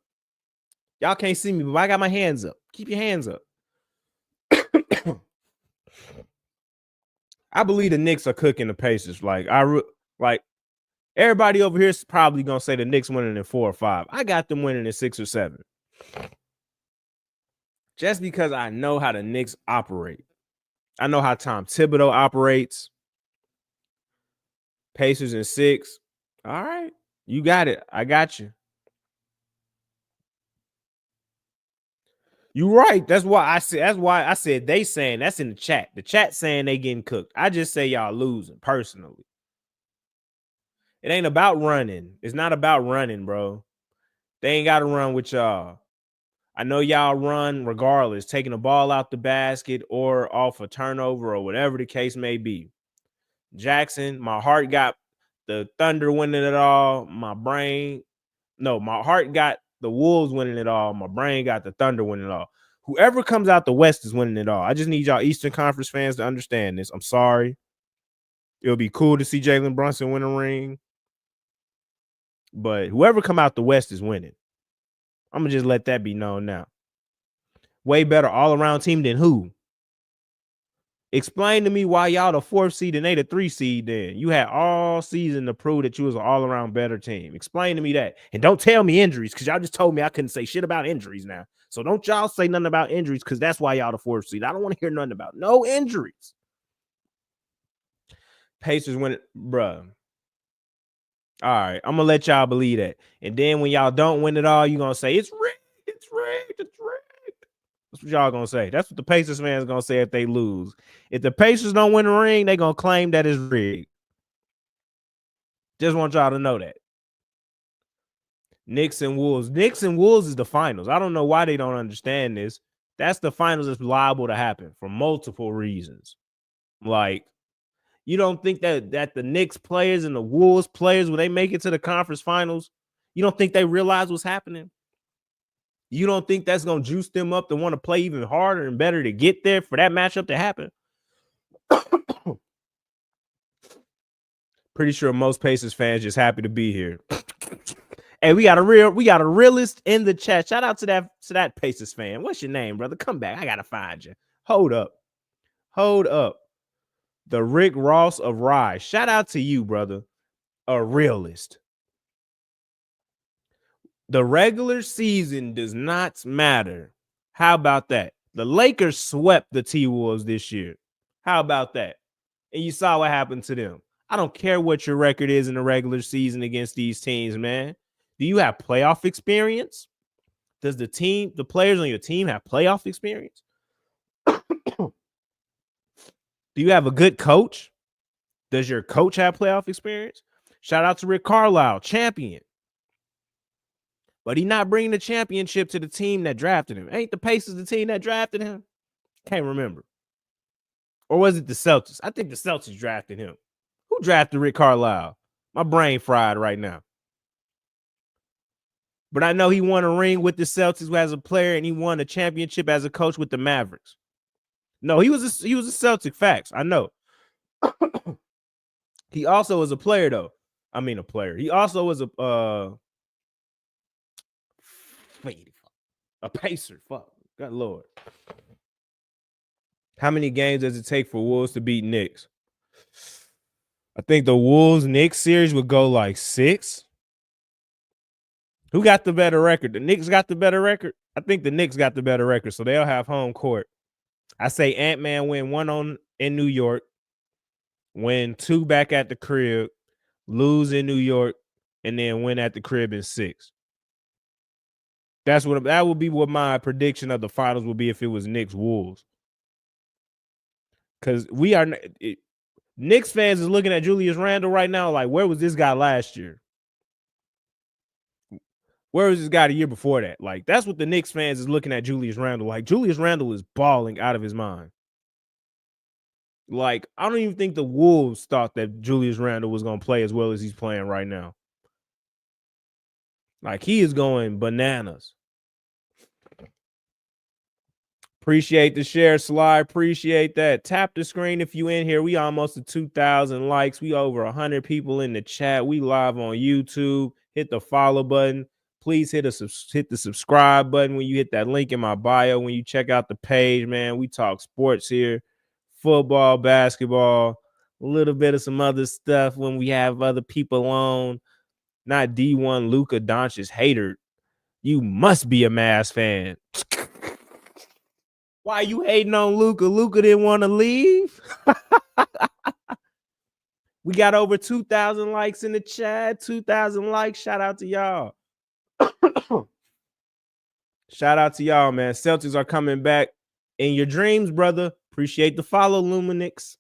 Y'all can't see me, but I got my hands up. Keep your hands up. I believe the Knicks are cooking the Pacers. Like everybody over here is probably gonna say the Knicks winning in 4 or 5. I got them winning in 6 or 7. Just because I know how the Knicks operate. I know how Tom Thibodeau operates. Pacers in 6. All right. You got it. I got you. You right. That's why I said they saying that's in the chat. The chat saying they getting cooked. I just say y'all losing personally. It ain't about running. It's not about running, bro. They ain't got to run with y'all. I know y'all run regardless, taking the ball out the basket or off a turnover or whatever the case may be. Jackson, my heart got the Thunder winning it all. My heart got the Wolves winning it all. My brain got the Thunder winning it all. Whoever comes out the West is winning it all. I just need y'all Eastern Conference fans to understand this. I'm sorry. It'll be cool to see Jalen Brunson win a ring. But whoever come out the West is winning. I'm going to just let that be known now. Way better all-around team than who? Explain to me why y'all the 4th seed and they the 3 seed then. You had all season to prove that you was an all-around better team. Explain to me that. And don't tell me injuries because y'all just told me I couldn't say shit about injuries now. So don't y'all say nothing about injuries because that's why y'all the 4th seed. I don't want to hear nothing about no injuries. Pacers win it, bruh. All right, I'm going to let y'all believe that. And then when y'all don't win it all, you're going to say, it's rigged, it's rigged, it's rigged. That's what y'all going to say. That's what the Pacers fans going to say if they lose. If the Pacers don't win the ring, they going to claim that it's rigged. Just want y'all to know that. Knicks and Wolves. Knicks and Wolves is the finals. I don't know why they don't understand this. That's the finals that's liable to happen for multiple reasons. Like, you don't think that the Knicks players and the Wolves players, when they make it to the conference finals, you don't think they realize what's happening? You don't think that's going to juice them up to want to play even harder and better to get there for that matchup to happen? Pretty sure most Pacers fans just happy to be here. Hey, we got a realist in the chat. Shout out to that Pacers fan. What's your name, brother? Come back. I gotta find you. Hold up. The Rick Ross of Rye. Shout out to you, brother. A realist. The regular season does not matter. How about that? The Lakers swept the T-Wolves this year. How about that? And you saw what happened to them. I don't care what your record is in the regular season against these teams, man. Do you have playoff experience? Does the players on your team have playoff experience? Do you have a good coach? Does your coach have playoff experience? Shout out to Rick Carlisle, champion. But he's not bringing the championship to the team that drafted him. Ain't the Pacers the team that drafted him? Can't remember. Or was it the Celtics? I think the Celtics drafted him. Who drafted Rick Carlisle? My brain fried right now. But I know he won a ring with the Celtics as a player, and he won a championship as a coach with the Mavericks. No, he was a Celtic. Facts. I know. He also was a player, though. I mean, a player. He also was a Pacer. Fuck. God Lord. How many games does it take for Wolves to beat Knicks? I think the Wolves-Knicks series would go like 6. Who got the better record? The Knicks got the better record? I think the Knicks got the better record, so they'll have home court. I say Ant-Man win 1 in New York, win 2 back at the crib, lose in New York, and then win at the crib in 6. That would be what my prediction of the finals would be if it was Knicks Wolves. Because Knicks fans is looking at Julius Randle right now like, where was this guy last year? Where was this guy the year before that? Like, that's what the Knicks fans is looking at Julius Randle. Like, Julius Randle is balling out of his mind. Like, I don't even think the Wolves thought that Julius Randle was going to play as well as he's playing right now. Like, he is going bananas. Appreciate the share, Sly. Appreciate that. Tap the screen if you in here. We almost at 2,000 likes. We over 100 people in the chat. We live on YouTube. Hit the follow button. Please hit the subscribe button when you hit that link in my bio. When you check out the page, man, we talk sports here. Football, basketball, a little bit of some other stuff when we have other people on. Not D1 Luka Doncic hater. You must be a Mavs fan. Why you hating on Luka? Luka didn't want to leave. We got over 2,000 likes in the chat. 2,000 likes. Shout out to y'all. Shout out to y'all, man. Celtics are coming back in your dreams, brother. Appreciate the follow, Luminix.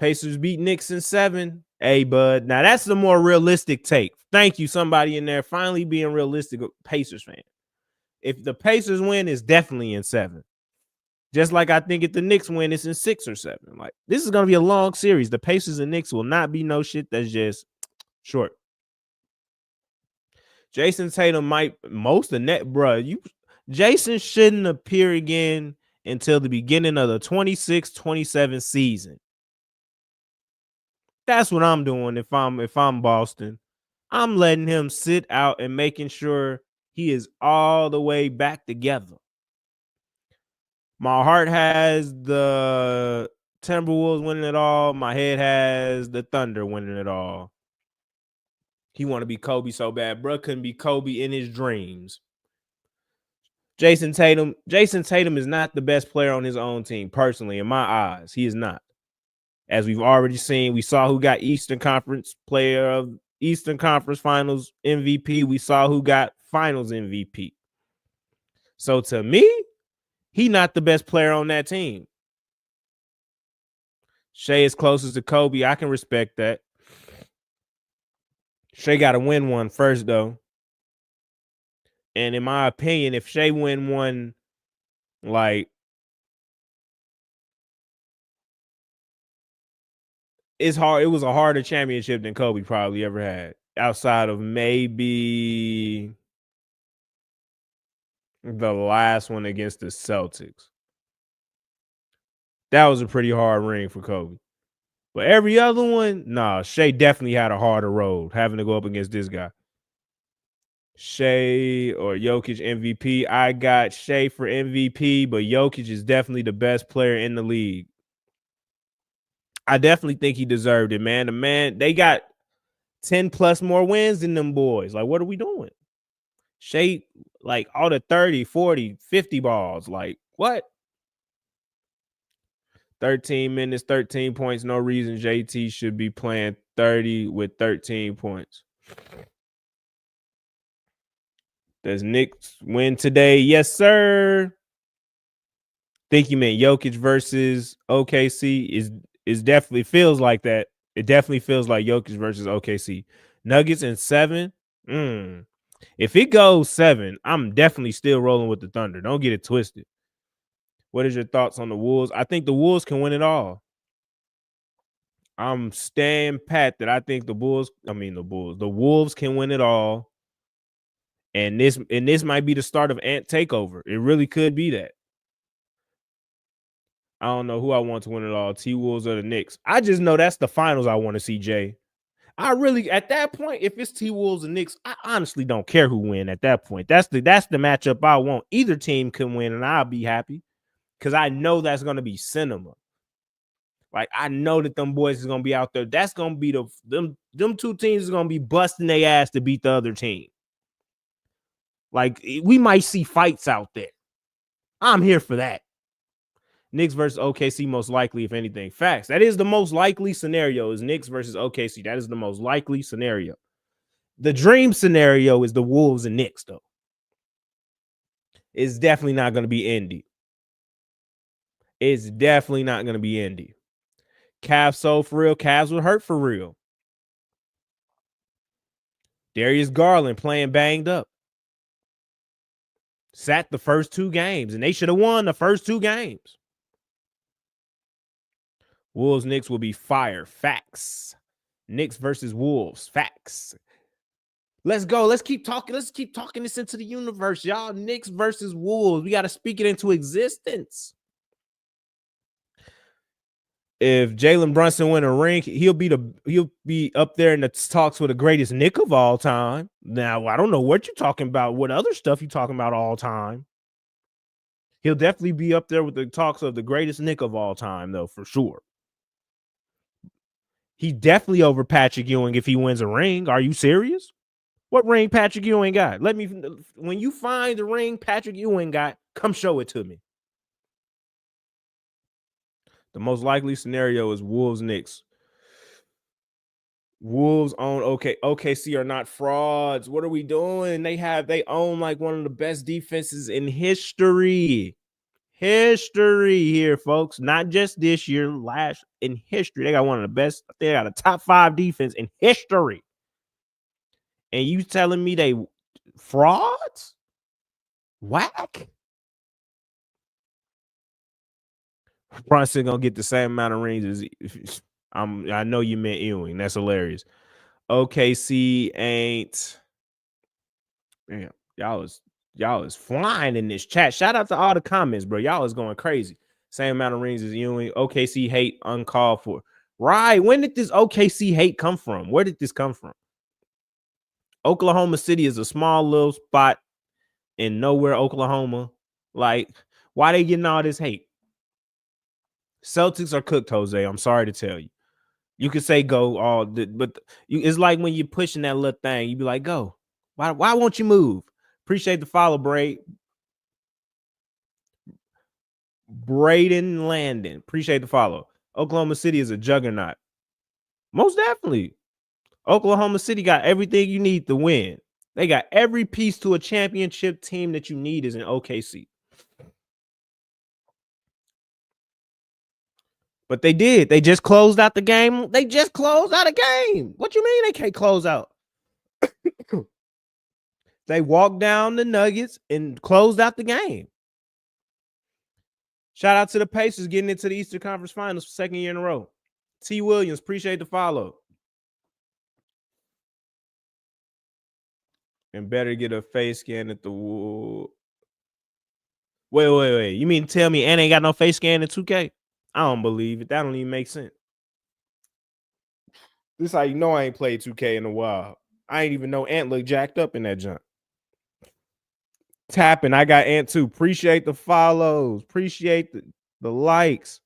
Pacers beat Knicks in 7. Hey, bud. Now, that's the more realistic take. Thank you, somebody in there finally being realistic. Pacers fan. If the Pacers win, it's definitely in 7. Just like I think if the Knicks win, it's in 6 or 7. Like, this is going to be a long series. The Pacers and Knicks will not be no shit that's just short. Jason Tatum might most of net, bro. Jason shouldn't appear again until the beginning of the 26-27 season. That's what I'm doing if I'm Boston. I'm letting him sit out and making sure he is all the way back together. My heart has the Timberwolves winning it all. My head has the Thunder winning it all. He want to be Kobe so bad. Bro couldn't be Kobe in his dreams. Jason Tatum is not the best player on his own team, personally, in my eyes. He is not. As we've already seen, we saw who got Eastern Conference Player of Eastern Conference Finals MVP. We saw who got Finals MVP. So to me, he not the best player on that team. Shea is closest to Kobe. I can respect that. Shea got to win one first, though. And in my opinion, if Shea win one, like, it's hard. It was a harder championship than Kobe probably ever had, outside of maybe the last one against the Celtics. That was a pretty hard ring for Kobe. But every other one, nah, Shea definitely had a harder road having to go up against this guy. Shea or Jokic MVP. I got Shea for MVP, but Jokic is definitely the best player in the league. I definitely think he deserved it, man. The man, they got 10 plus more wins than them boys. Like, what are we doing? Shea, like, all the 30, 40, 50 balls. Like, what? 13 minutes, 13 points. No reason JT should be playing 30 with 13 points. Does Knicks win today? Yes, sir. Think you meant Jokic versus OKC is definitely feels like that. It definitely feels like Jokic versus OKC. Nuggets in 7. If it goes 7, I'm definitely still rolling with the Thunder. Don't get it twisted. What is your thoughts on the Wolves? I think the Wolves can win it all. I'm staying pat that I think the Wolves can win it all. And this might be the start of Ant takeover. It really could be that. I don't know who I want to win it all, T-Wolves or the Knicks. I just know that's the finals I want to see, Jay. I really, at that point, if it's T-Wolves and Knicks, I honestly don't care who win at that point. That's the matchup I want. Either team can win, and I'll be happy because I know that's going to be cinema. Like, I know that them boys is going to be out there. That's going to be them two teams is going to be busting their ass to beat the other team. Like, we might see fights out there. I'm here for that. Knicks versus OKC most likely, if anything. Facts. That is the most likely scenario is Knicks versus OKC. That is the most likely scenario. The dream scenario is the Wolves and Knicks, though. It's definitely not going to be Indy. It's definitely not going to be Indy. Cavs sold for real. Cavs would hurt for real. Darius Garland playing banged up. Sat the first 2 games, and they should have won the first 2 games. Wolves Knicks will be fire. Facts. Knicks versus Wolves. Facts. Let's go. Let's keep talking. Let's keep talking this into the universe, y'all. Knicks versus Wolves. We got to speak it into existence. If Jalen Brunson win a ring, he'll be up there in the talks with the greatest Knick of all time. Now, I don't know what you're talking about. What other stuff you talking about all time? He'll definitely be up there with the talks of the greatest Knick of all time, though, for sure. He definitely over Patrick Ewing if he wins a ring. Are you serious? What ring Patrick Ewing got? When you find the ring Patrick Ewing got, come show it to me. The most likely scenario is Wolves Knicks. Wolves own OKC are not frauds. What are we doing? They own like one of the best defenses in history. History here, folks. Not just this year, in history. They got one of the best. They got a top 5 defense in history. And you telling me they frauds? Whack. Brunson gonna get the same amount of rings as I know you meant Ewing. That's hilarious. OKC ain't. Damn, y'all is flying in this chat. Shout out to all the comments, bro. Y'all is going crazy. Same amount of rings as Ewing. OKC hate uncalled for. Right. When did this OKC hate come from? Where did this come from? Oklahoma City is a small little spot in nowhere, Oklahoma. Like, why they getting all this hate? Celtics are cooked, Jose. I'm sorry to tell you. You could say go all, but it's like when you're pushing that little thing, you be like, go. Why won't you move? Appreciate the follow, Braden Landon. Appreciate the follow. Oklahoma City is a juggernaut. Most definitely. Oklahoma City got everything you need to win. They got every piece to a championship team that you need is in OKC. But they did. They just closed out the game. They just closed out a game. What you mean they can't close out? They walked down the Nuggets and closed out the game. Shout out to the Pacers getting into the Eastern Conference Finals for 2nd year in a row. T. Williams, appreciate the follow. And better get a face scan at the wall. Wait. You mean tell me Ant ain't got no face scan in 2K? I don't believe it. That don't even make sense. This is how you know I ain't played 2K in a while. I ain't even know Ant looked jacked up in that junk. Tapping. I got Ant too. Appreciate the follows. Appreciate the likes.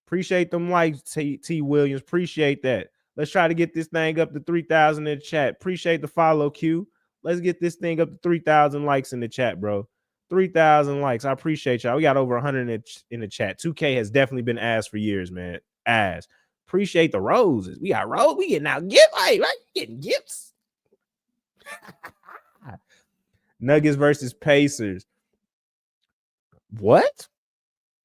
Appreciate them likes, T. Williams. Appreciate that. Let's try to get this thing up to 3,000 in the chat. Appreciate the follow, Q. Let's get this thing up to 3,000 likes in the chat, bro. 3,000 likes. I appreciate y'all. We got over 100 in the chat. 2K has definitely been ass for years, man. Ass. Appreciate the roses. We got roses. We getting out gifts. Right? Getting gifts. Nuggets versus Pacers. What?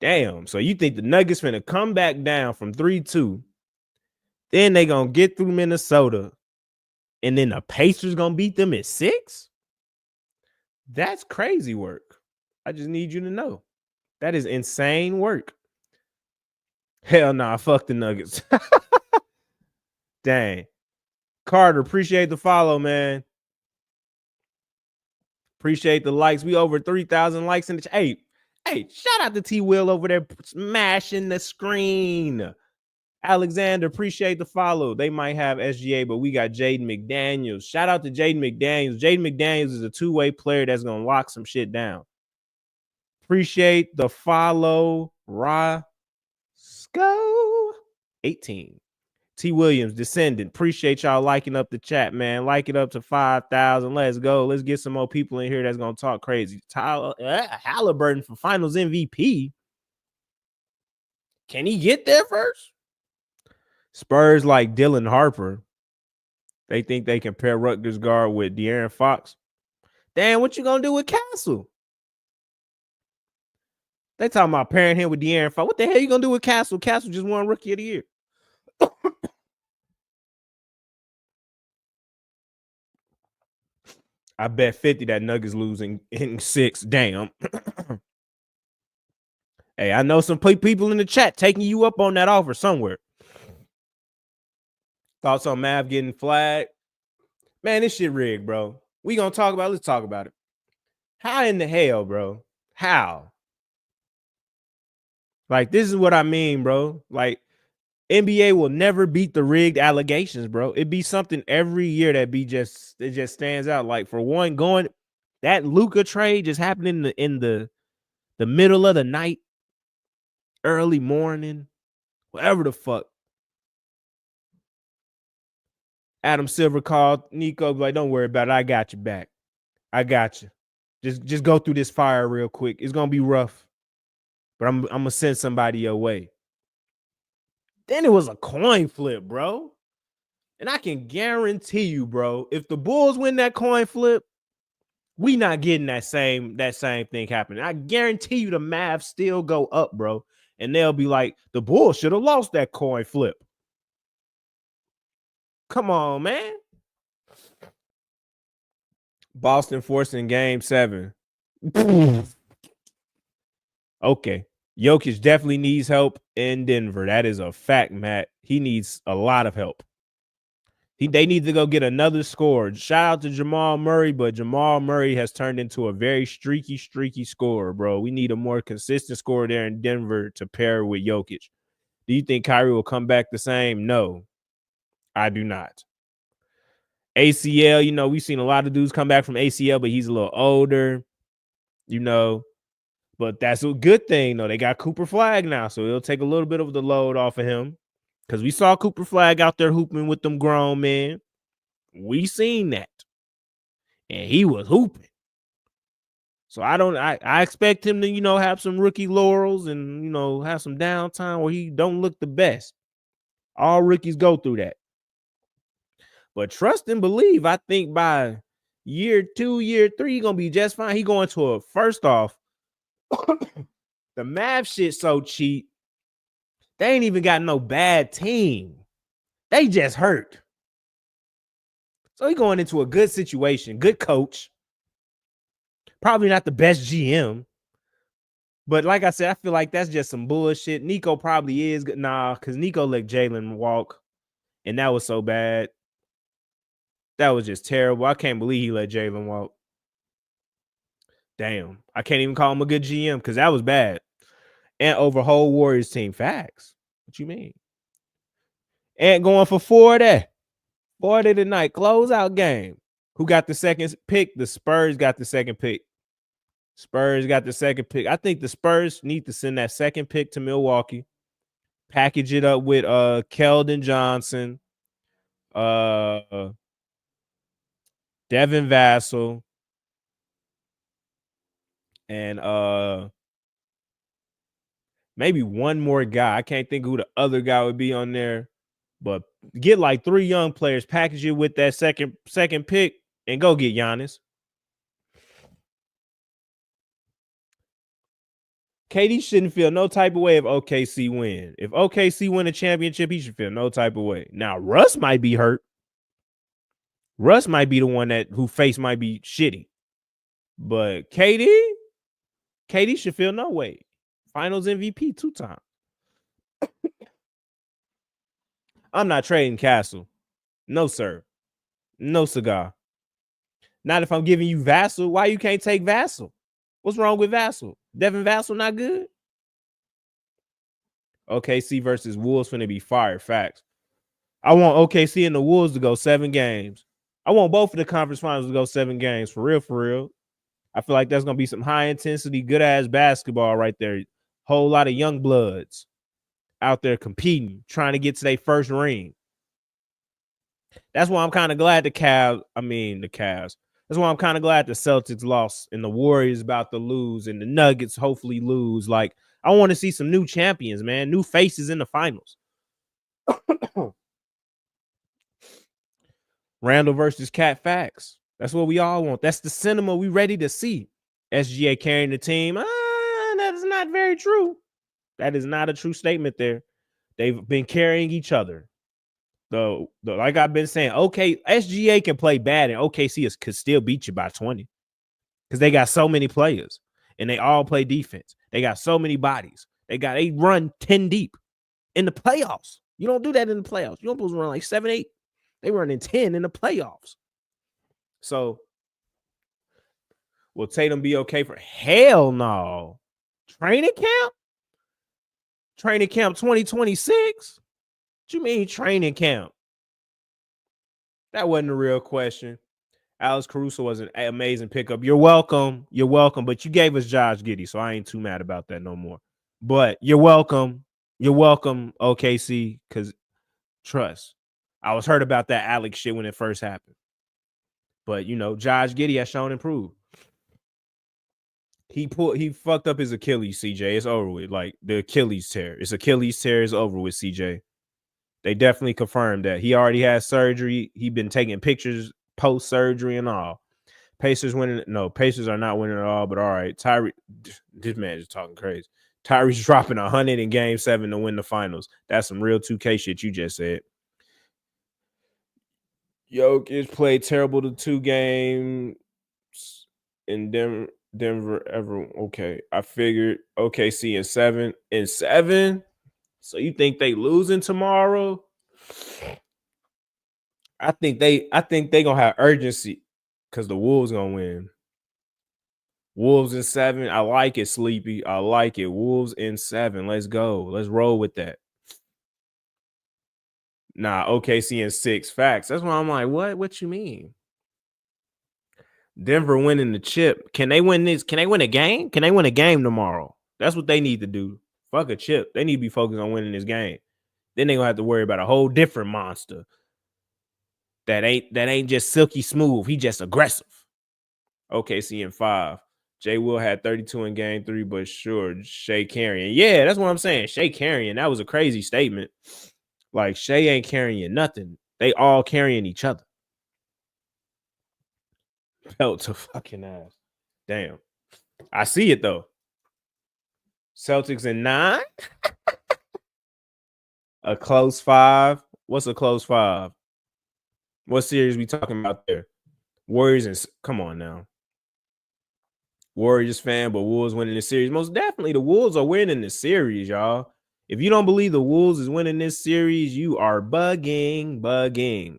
Damn. So you think the Nuggets finna come back down from 3-2. Then they gonna get through Minnesota. And then the Pacers gonna beat them at 6? That's crazy work. I just need you to know. That is insane work. Hell nah, fuck the Nuggets. Dang. Carter, appreciate the follow, man. Appreciate the likes. We over 3,000 likes in the chat. Hey, shout out to T Will over there smashing the screen. Alexander, appreciate the follow. They might have SGA, but we got Jaden McDaniels. Shout out to Jaden McDaniels. Jaden McDaniels is a two-way player that's going to lock some shit down. Appreciate the follow. Roscoe 18. T. Williams, Descendant. Appreciate y'all liking up the chat, man. Like it up to 5,000. Let's go. Let's get some more people in here that's going to talk crazy. Tyler Halliburton for Finals MVP. Can he get there first? Spurs like Dylan Harper. They think they can pair Rutgers guard with De'Aaron Fox. Damn, what you going to do with Castle? They talking about pairing him with De'Aaron Fox. What the hell you going to do with Castle? Castle just won Rookie of the Year. I bet 50 that Nuggets losing in 6. Damn. Hey, I know some people in the chat taking you up on that offer somewhere. Thoughts on Mav getting flagged? Man, this shit rigged, bro. We gonna talk about it. Let's talk about it. How in the hell, bro? How? Like, this is what I mean, bro. Like, NBA will never beat the rigged allegations, bro. It'd be something every year that it just stands out. Like, for one, going that Luka trade just happened in the middle of the night, early morning, whatever the fuck. Adam Silver called Nico, like, don't worry about it. I got you back. I got you. Just go through this fire real quick. It's gonna be rough, but I'm gonna send somebody your way. Then it was a coin flip, bro. And I can guarantee you, bro, if the Bulls win that coin flip, we not getting that same thing happening. I guarantee you the Mavs still go up, bro. And they'll be like, the Bulls should have lost that coin flip. Come on, man. Boston forcing game 7. Okay. Jokic definitely needs help in Denver. That is a fact, Matt. He needs a lot of help. They need to go get another scorer. Shout out to Jamal Murray, but Jamal Murray has turned into a very streaky scorer, bro. We need a more consistent scorer there in Denver to pair with Jokic. Do you think Kyrie will come back the same? No, I do not. ACL, you know, we've seen a lot of dudes come back from ACL, but he's a little older, you know. But that's a good thing, though. They got Cooper Flagg now, so it'll take a little bit of the load off of him. Because we saw Cooper Flagg out there hooping with them grown men. We seen that. And he was hooping. So I expect him to, you know, have some rookie laurels and, you know, have some downtime where he don't look the best. All rookies go through that. But trust and believe, I think by year 2, year 3, he's going to be just fine. He going to a, first off, the Mav shit so cheap. They ain't even got no bad team. They just hurt. So he going into a good situation, good coach. Probably not the best GM. But like I said, I feel like that's just some bullshit. Nico probably is good. Nah, because Nico let Jalen walk. And that was so bad. That was just terrible. I can't believe he let Jalen walk. Damn. I can't even call him a good GM because that was bad. And over whole Warriors team. Facts. What you mean? And going for 40. 40 tonight. Closeout game. Who got the second pick? The Spurs got the second pick. Spurs got the second pick. I think the Spurs need to send that second pick to Milwaukee. Package it up with Keldon Johnson. Devin Vassell. And maybe one more guy. I can't think who the other guy would be on there. But get like 3 young players, package it with that second pick, and go get Giannis. KD shouldn't feel no type of way if OKC win. If OKC win a championship, he should feel no type of way. Now, Russ might be hurt. Russ might be the one who face might be shitty. But KD should feel no way. Finals MVP 2 times. I'm not trading Castle. No, sir. No cigar. Not if I'm giving you Vassell. Why you can't take Vassell? What's wrong with Vassell? Devin Vassell not good? OKC versus Wolves finna be fire. Facts. I want OKC and the Wolves to go 7 games. I want both of the conference finals to go 7 games. For real, for real. I feel like that's going to be some high intensity, good ass basketball right there. Whole lot of young bloods out there competing, trying to get to their first ring. That's why I'm kind of glad the Cavs. That's why I'm kind of glad the Celtics lost and the Warriors about to lose and the Nuggets hopefully lose. Like, I want to see some new champions, man. New faces in the finals. Randall versus Cat Facts. That's what we all want. That's the cinema we ready to see. SGA carrying the team. That is not very true. That is not a true statement there. They've been carrying each other. Like I've been saying, SGA can play bad and OKC could still beat you by 20 because they got so many players and they all play defense. They got so many bodies. They run 10 deep in the playoffs. You don't do that in the playoffs. You don't supposed to run like 7, 8. They running 10 in the playoffs. So will Tatum be okay for? Hell no. Training camp 2026. What you mean training camp? That wasn't a real question. Alex Caruso was an amazing pickup. You're welcome. You're welcome. But you gave us Josh Giddey, so I ain't too mad about that no more. But you're welcome. You're welcome, OKC, because trust. I was hurt about that Alex shit when it first happened. But, Josh Giddey has shown improved. He fucked up his Achilles, CJ. It's over with. Like, the Achilles tear. It's Achilles tear is over with, CJ. They definitely confirmed that. He already had surgery. He been taking pictures post-surgery and all. Pacers winning. No, Pacers are not winning at all, but all right. This man is talking crazy. Tyrese dropping 100 in Game 7 to win the finals. That's some real 2K shit you just said. Jokic played terrible the 2 games in Denver ever. Okay, I figured OKC in 7. In 7? So you think they losing tomorrow? I think they gonna have urgency because the Wolves gonna win. Wolves in 7. I like it, Sleepy. I like it. Wolves in 7. Let's go. Let's roll with that. Nah, OKC in 6. Facts. That's why I'm like, what? What you mean? Denver winning the chip. Can they win this? Can they win a game? Can they win a game tomorrow? That's what they need to do. Fuck a chip. They need to be focused on winning this game. Then they gonna have to worry about a whole different monster. That ain't just silky smooth. He just aggressive. OKC in 5. Jay Will had 32 in Game 3, but sure, Shea carrying. Yeah, that's what I'm saying. Shea carrying. That was a crazy statement. Like, Shea ain't carrying nothing. They all carrying each other. Belt to fucking ass. Damn. I see it, though. Celtics in 9? A close 5? What's a close 5? What series we talking about there? Warriors and come on now. Warriors fan, but Wolves winning the series. Most definitely, the Wolves are winning the series, y'all. If you don't believe the Wolves is winning this series, you are bugging.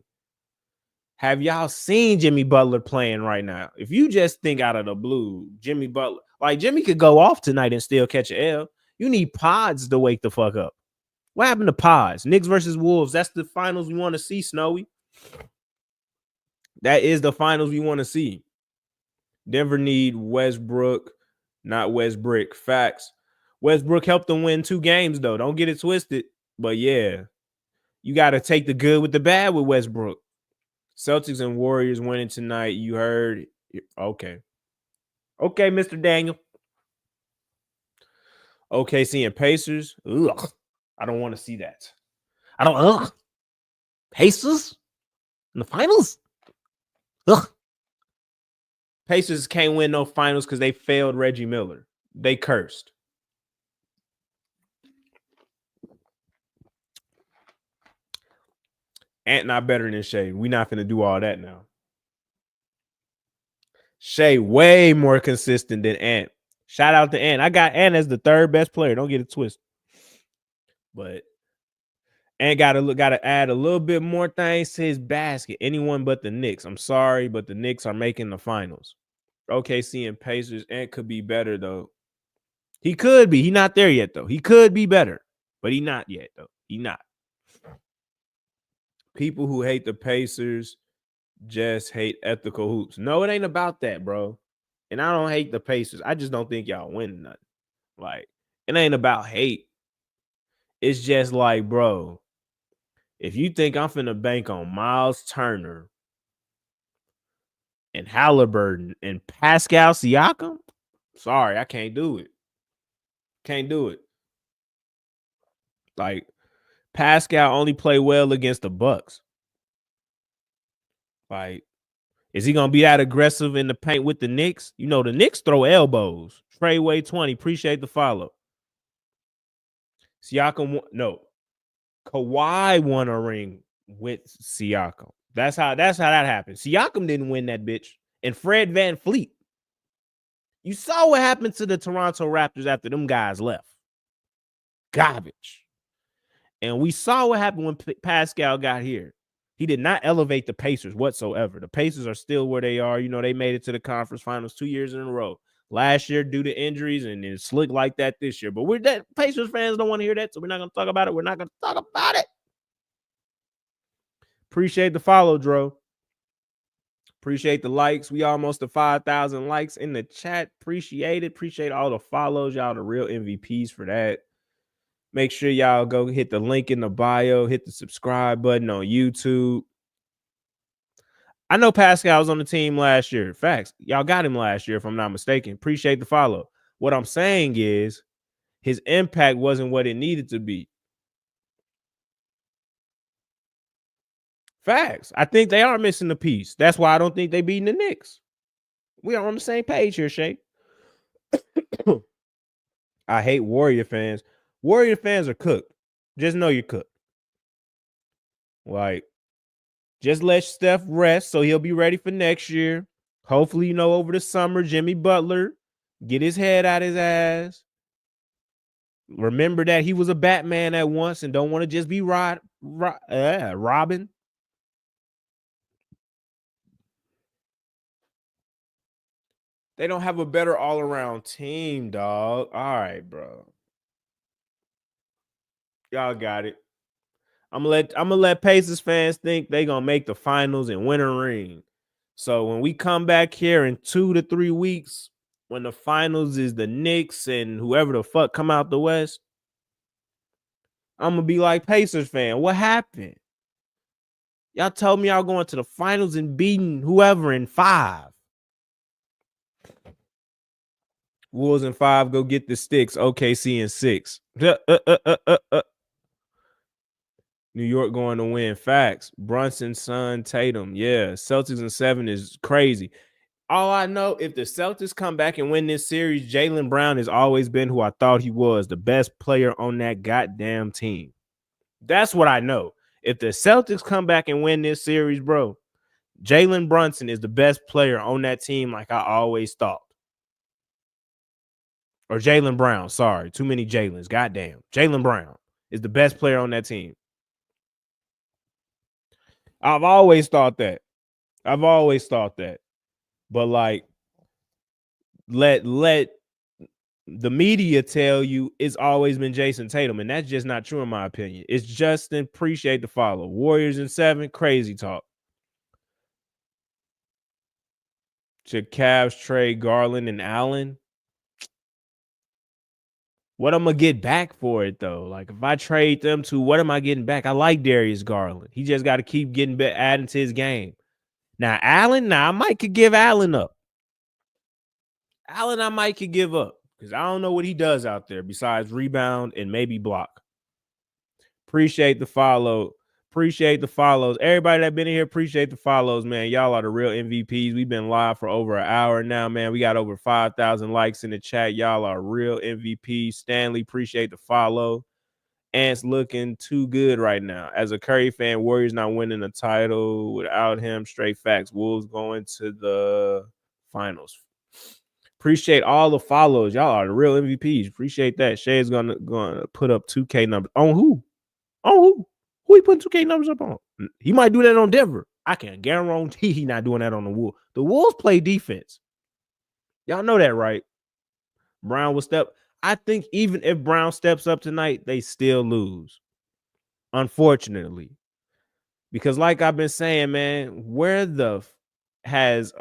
Have y'all seen Jimmy Butler playing right now? If you just think out of the blue, Jimmy Butler, like Jimmy could go off tonight and still catch an L. You need pods to wake the fuck up. What happened to pods? Knicks versus Wolves. That's the finals we want to see, Snowy. That is the finals we want to see. Denver need Westbrook, not Westbrook. Facts. Westbrook helped them win 2 games, though. Don't get it twisted. But yeah, you got to take the good with the bad with Westbrook. Celtics and Warriors winning tonight. You heard. Okay, Mr. Daniel. OKC and Pacers. Ugh. I don't want to see that. Pacers in the finals? Ugh. Pacers can't win no finals because they failed Reggie Miller. They cursed. Ant not better than Shea. We not finna do all that now. Shea way more consistent than Ant. Shout out to Ant. I got Ant as the third best player. Don't get it twisted. But Ant gotta add a little bit more things to his basket. Anyone but the Knicks. I'm sorry, but the Knicks are making the finals. OKC and Pacers. Ant could be better though. He could be. He not there yet though. He could be better, but he not yet though. He not. People who hate the Pacers just hate ethical hoops. No, it ain't about that, bro. And I don't hate the Pacers. I just don't think y'all win nothing. Like, it ain't about hate. It's just like, bro, if you think I'm finna bank on Miles Turner and Halliburton and Pascal Siakam, sorry, I can't do it. Can't do it. Like, Pascal only play well against the Bucks. Like, is he gonna be that aggressive in the paint with the Knicks? You know, the Knicks throw elbows. Treyway 20, appreciate the follow. Siakam, no. Kawhi won a ring with Siakam. That's how that happened. Siakam didn't win that bitch. And Fred VanVleet. You saw what happened to the Toronto Raptors after them guys left. Garbage. And we saw what happened when Pascal got here. He did not elevate the Pacers whatsoever. The Pacers are still where they are. You know, they made it to the conference finals 2 years in a row. Last year due to injuries, and it's slick like that this year. But we're that Pacers fans don't want to hear that, so we're not going to talk about it. We're not going to talk about it. Appreciate the follow, Dro. Appreciate the likes. We almost to 5,000 likes in the chat. Appreciate it. Appreciate all the follows. Y'all the real MVPs for that. Make sure y'all go hit the link in the bio. Hit the subscribe button on YouTube. I know Pascal was on the team last year. Facts. Y'all got him last year, if I'm not mistaken. Appreciate the follow. What I'm saying is his impact wasn't what it needed to be. Facts. I think they are missing the piece. That's why I don't think they beating the Knicks. We are on the same page here, Shay. I hate Warrior fans. Warrior fans are cooked. Just know you're cooked. Like, just let Steph rest so he'll be ready for next year. Hopefully, you know, over the summer, Jimmy Butler get his head out his ass. Remember that he was a Batman at once and don't want to just be Robin. They don't have a better all-around team, dog. All right, bro. Y'all got it. I'm gonna let Pacers fans think they gonna make the finals and win a ring. So when we come back here in 2 to 3 weeks, when the finals is the Knicks and whoever the fuck come out the West, I'm gonna be like, Pacers fan, what happened? Y'all told me y'all going to the finals and beating whoever in 5. Wolves in 5, go get the sticks. OKC in 6. New York going to win. Facts. Brunson, Son, Tatum. Yeah. Celtics in 7 is crazy. All I know, if the Celtics come back and win this series, Jaylen Brown has always been who I thought he was, the best player on that goddamn team. That's what I know. If the Celtics come back and win this series, bro, Jalen Brunson is the best player on that team like I always thought. Or Jaylen Brown, sorry. Too many Jalen's. Goddamn. Jaylen Brown is the best player on that team. I've always thought that. But like, let the media tell you it's always been Jason Tatum, and that's just not true in my opinion. It's Justin. Appreciate the follow. Warriors in 7, crazy talk. Should Cavs trade Garland and Allen? What I'm gonna get back for it though? Like, if I trade them to, what am I getting back? I like Darius Garland. He just got to keep getting adding to his game. Now Allen, I might could give Allen up. I might could give up because I don't know what he does out there besides rebound and maybe block. Appreciate the follow. Appreciate the follows. Everybody that been in here, appreciate the follows, man. Y'all are the real MVPs. We've been live for over an hour now, man. We got over 5,000 likes in the chat. Y'all are real MVPs. Stanley, appreciate the follow. Ant's looking too good right now. As a Curry fan, Warriors not winning the title without him. Straight facts. Wolves going to the finals. Appreciate all the follows. Y'all are the real MVPs. Appreciate that. Shay's gonna put up 2K numbers. On who? On who? Who he putting 2K numbers up on? He might do that on Denver. I can guarantee he not doing that on the Wolves. The Wolves play defense. Y'all know that, right? Brown will step. I think even if Brown steps up tonight, they still lose. Unfortunately. Because like I've been saying, man, where the has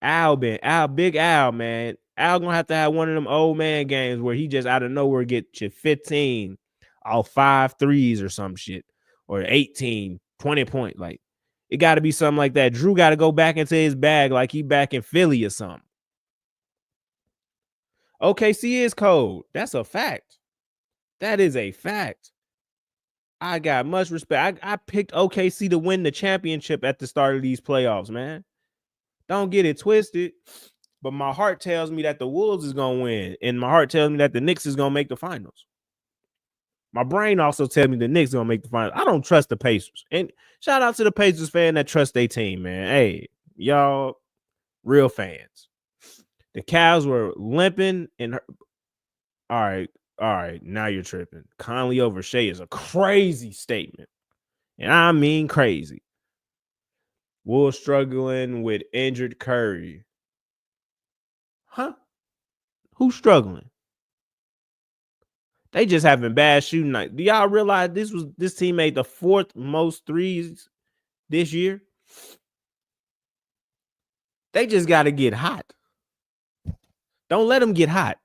Al been? Big Al, man. Al gonna have to have one of them old man games where he just out of nowhere get you 15 off 5 threes or some shit, or 18, 20 point. Like, it got to be something like that. Drew got to go back into his bag like he back in Philly or something. OKC is cold. That's a fact. That is a fact. I got much respect. I picked OKC to win the championship at the start of these playoffs, man. Don't get it twisted. But my heart tells me that the Wolves is going to win. And my heart tells me that the Knicks is going to make the finals. My brain also tells me the Knicks are going to make the finals. I don't trust the Pacers. And shout out to the Pacers fan that trust their team, man. Hey, y'all real fans. The Cavs were limping. And all right. Now you're tripping. Conley over Shea is a crazy statement. And I mean crazy. Wolves struggling with injured Curry. Huh? Who's struggling? They just having bad shooting night. Do y'all realize this team made the 4th most threes this year? They just got to get hot. Don't let them get hot.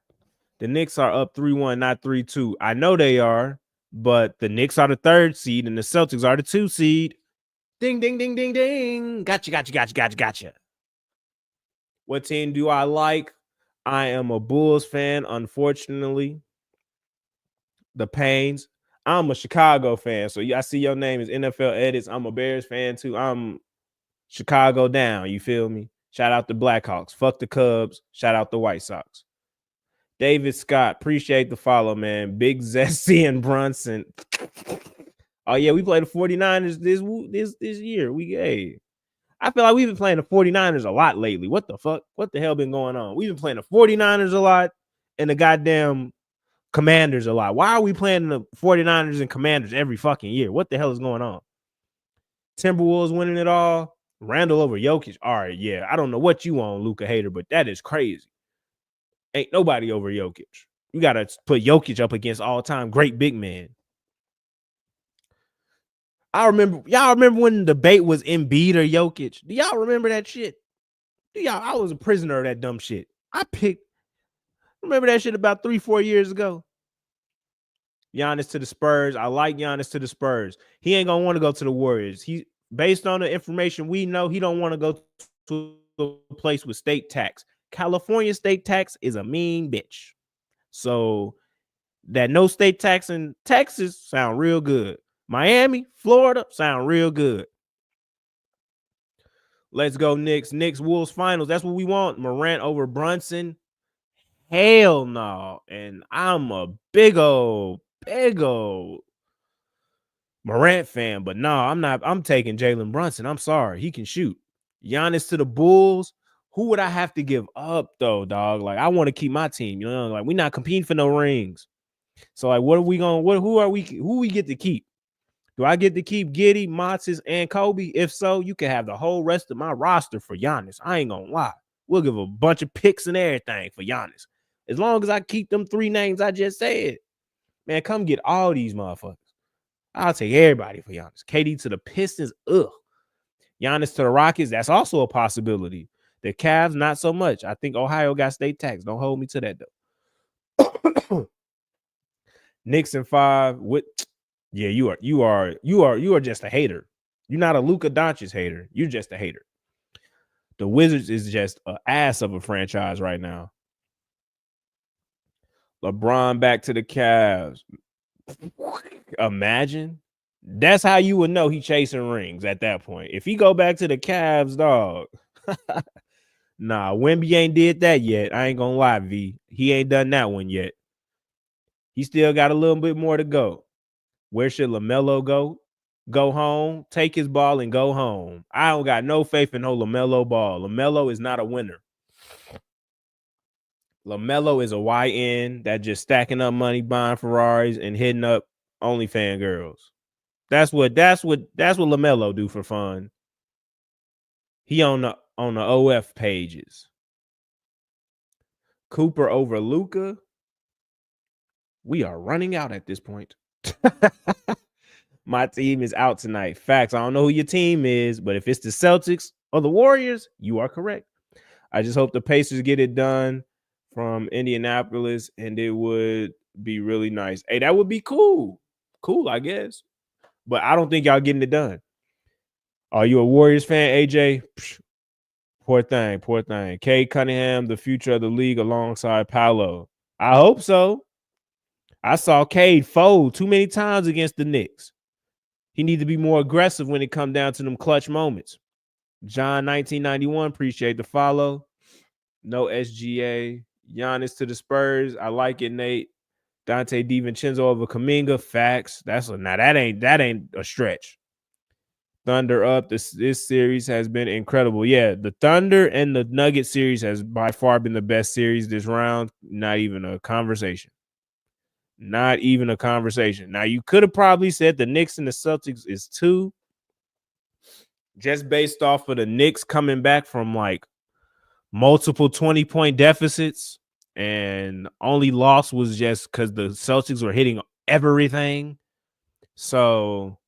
The Knicks are up 3-1, not 3-2. I know they are, but the Knicks are the 3rd seed and the Celtics are the 2 seed. Ding, ding, ding, ding, ding. Gotcha. What team do I like? I am a Bulls fan, unfortunately. The Pains. I'm a Chicago fan, so I see your name is NFL Edits. I'm a Bears fan too. I'm Chicago down. You feel me? Shout out the Blackhawks. Fuck the Cubs. Shout out the White Sox. David Scott, appreciate the follow, man. Big Zesty and Brunson. Oh yeah, we played the 49ers this year. I feel like we've been playing the 49ers a lot lately. What the fuck? What the hell been going on? We've been playing the 49ers a lot and the goddamn Commanders a lot. Why are we playing the 49ers and Commanders every fucking year? What the hell is going on? Timberwolves winning it all. Randall over Jokic. All right, yeah. I don't know what you on, Luka hater, but that is crazy. Ain't nobody over Jokic. You got to put Jokic up against all-time great big man. Y'all remember when the debate was Embiid or Jokic? Do y'all remember that shit? I was a prisoner of that dumb shit. Remember that shit about 3-4 years ago? Giannis to the Spurs. I like Giannis to the Spurs. He ain't gonna want to go to the Warriors. He, based on the information we know, he don't want to go to a place with state tax. California state tax is a mean bitch. So that no state tax in Texas sound real good. Miami, Florida sound real good. Let's go Knicks. Knicks Wolves finals. That's what we want. Morant over Brunson. Hell no. And I'm a big old Morant fan, but no, I'm not. I'm taking Jalen Brunson. I'm sorry. He can shoot. Giannis to the Bulls. Who would I have to give up though, dog? Like, I want to keep my team. You know, like, we're not competing for no rings. So like, what are we going? Who we get to keep? Do I get to keep Giddey, Motsis, and Kobe? If so, you can have the whole rest of my roster for Giannis. I ain't gonna lie. We'll give a bunch of picks and everything for Giannis. As long as I keep them 3 names I just said. Man, come get all these motherfuckers. I'll take everybody for Giannis. KD to the Pistons, ugh. Giannis to the Rockets, that's also a possibility. The Cavs, not so much. I think Ohio got state tax. Don't hold me to that though. Knicks in 5 with, yeah, you are just a hater. You're not a Luka Doncic hater. You're just a hater. The Wizards is just an ass of a franchise right now. LeBron back to the Cavs. Imagine. That's how you would know he chasing rings at that point. If he go back to the Cavs, dog. Nah, Wemby ain't did that yet. I ain't gonna lie, V. He ain't done that one yet. He still got a little bit more to go. Where should LaMelo go? Go home, take his ball, and go home. I don't got no faith in no LaMelo Ball. LaMelo is not a winner. LaMelo is a YN that just stacking up money, buying Ferraris, and hitting up OnlyFans girls. That's what LaMelo do for fun. He on the OF pages. Cooper over Luka. We are running out at this point. My team is out tonight. Facts. I don't know who your team is, but if it's the Celtics or the Warriors, you are correct. I just hope the Pacers get it done from Indianapolis, and it would be really nice. Hey, that would be cool. Cool, I guess. But I don't think y'all getting it done. Are you a Warriors fan, AJ? Psh, poor thing. Cade Cunningham, the future of the league alongside Paolo. I hope so. I saw Cade fold too many times against the Knicks. He needs to be more aggressive when it comes down to them clutch moments. John 1991, appreciate the follow. No SGA. Giannis to the Spurs. I like it, Nate. Dante DiVincenzo over Kuminga. Facts. That ain't a stretch. Thunder up. This series has been incredible. Yeah, the Thunder and the Nugget series has by far been the best series this round. Not even a conversation. Not even a conversation. Now, you could have probably said the Knicks and the Celtics is 2. Just based off of the Knicks coming back from like multiple 20-point deficits, and only loss was just because the Celtics were hitting everything. So,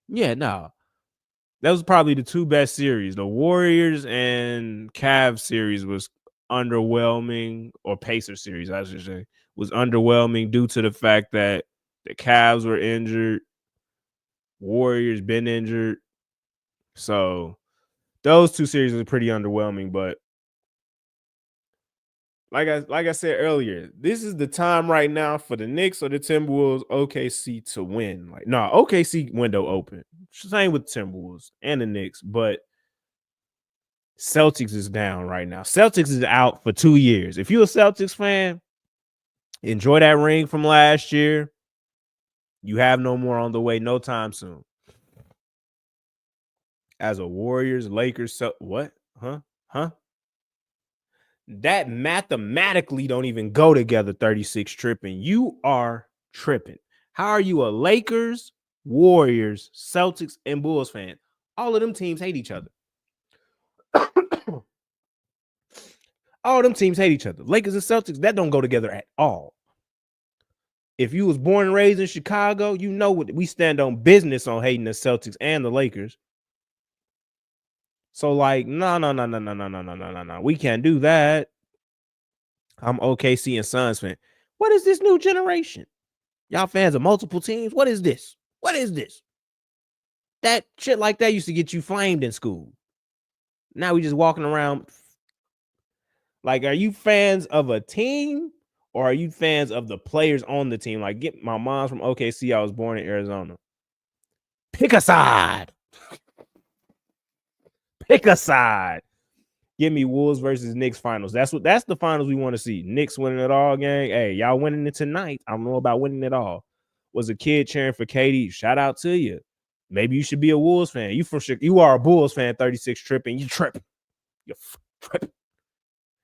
yeah, no. That was probably the 2 best series. The Warriors and Cavs series was underwhelming, or Pacers series, I should say, was underwhelming due to the fact that the Cavs were injured, Warriors been injured. So those 2 series were pretty underwhelming, but like I said earlier, this is the time right now for the Knicks or the Timberwolves, OKC to win. Like, OKC window open. Same with Timberwolves and the Knicks, but Celtics is down right now. Celtics is out for 2 years. If you're a Celtics fan, enjoy that ring from last year. You have no more on the way no time soon. As a Warriors, Lakers, what? Huh? That mathematically don't even go together, 36 tripping. You are tripping. How are you a Lakers, Warriors, Celtics, and Bulls fan? All of them teams hate each other. All them teams hate each other. Lakers and Celtics, that don't go together at all. If you was born and raised in Chicago, you know what we stand on business on hating the Celtics and the Lakers. So like, no. We can't do that. I'm OKC and Suns fan. What is this new generation? Y'all fans of multiple teams? What is this? That shit like that used to get you flamed in school. Now we just walking around. Like, are you fans of a team or are you fans of the players on the team? Like, get my mom's from OKC. I was born in Arizona. Pick a side. Give me Wolves versus Knicks finals. That's the finals we want to see. Knicks winning it all, gang. Hey, y'all winning it tonight. I don't know about winning it all. Was a kid cheering for KD. Shout out to you. Maybe you should be a Wolves fan. You are a Bulls fan, 36 tripping. You tripping. You're tripping.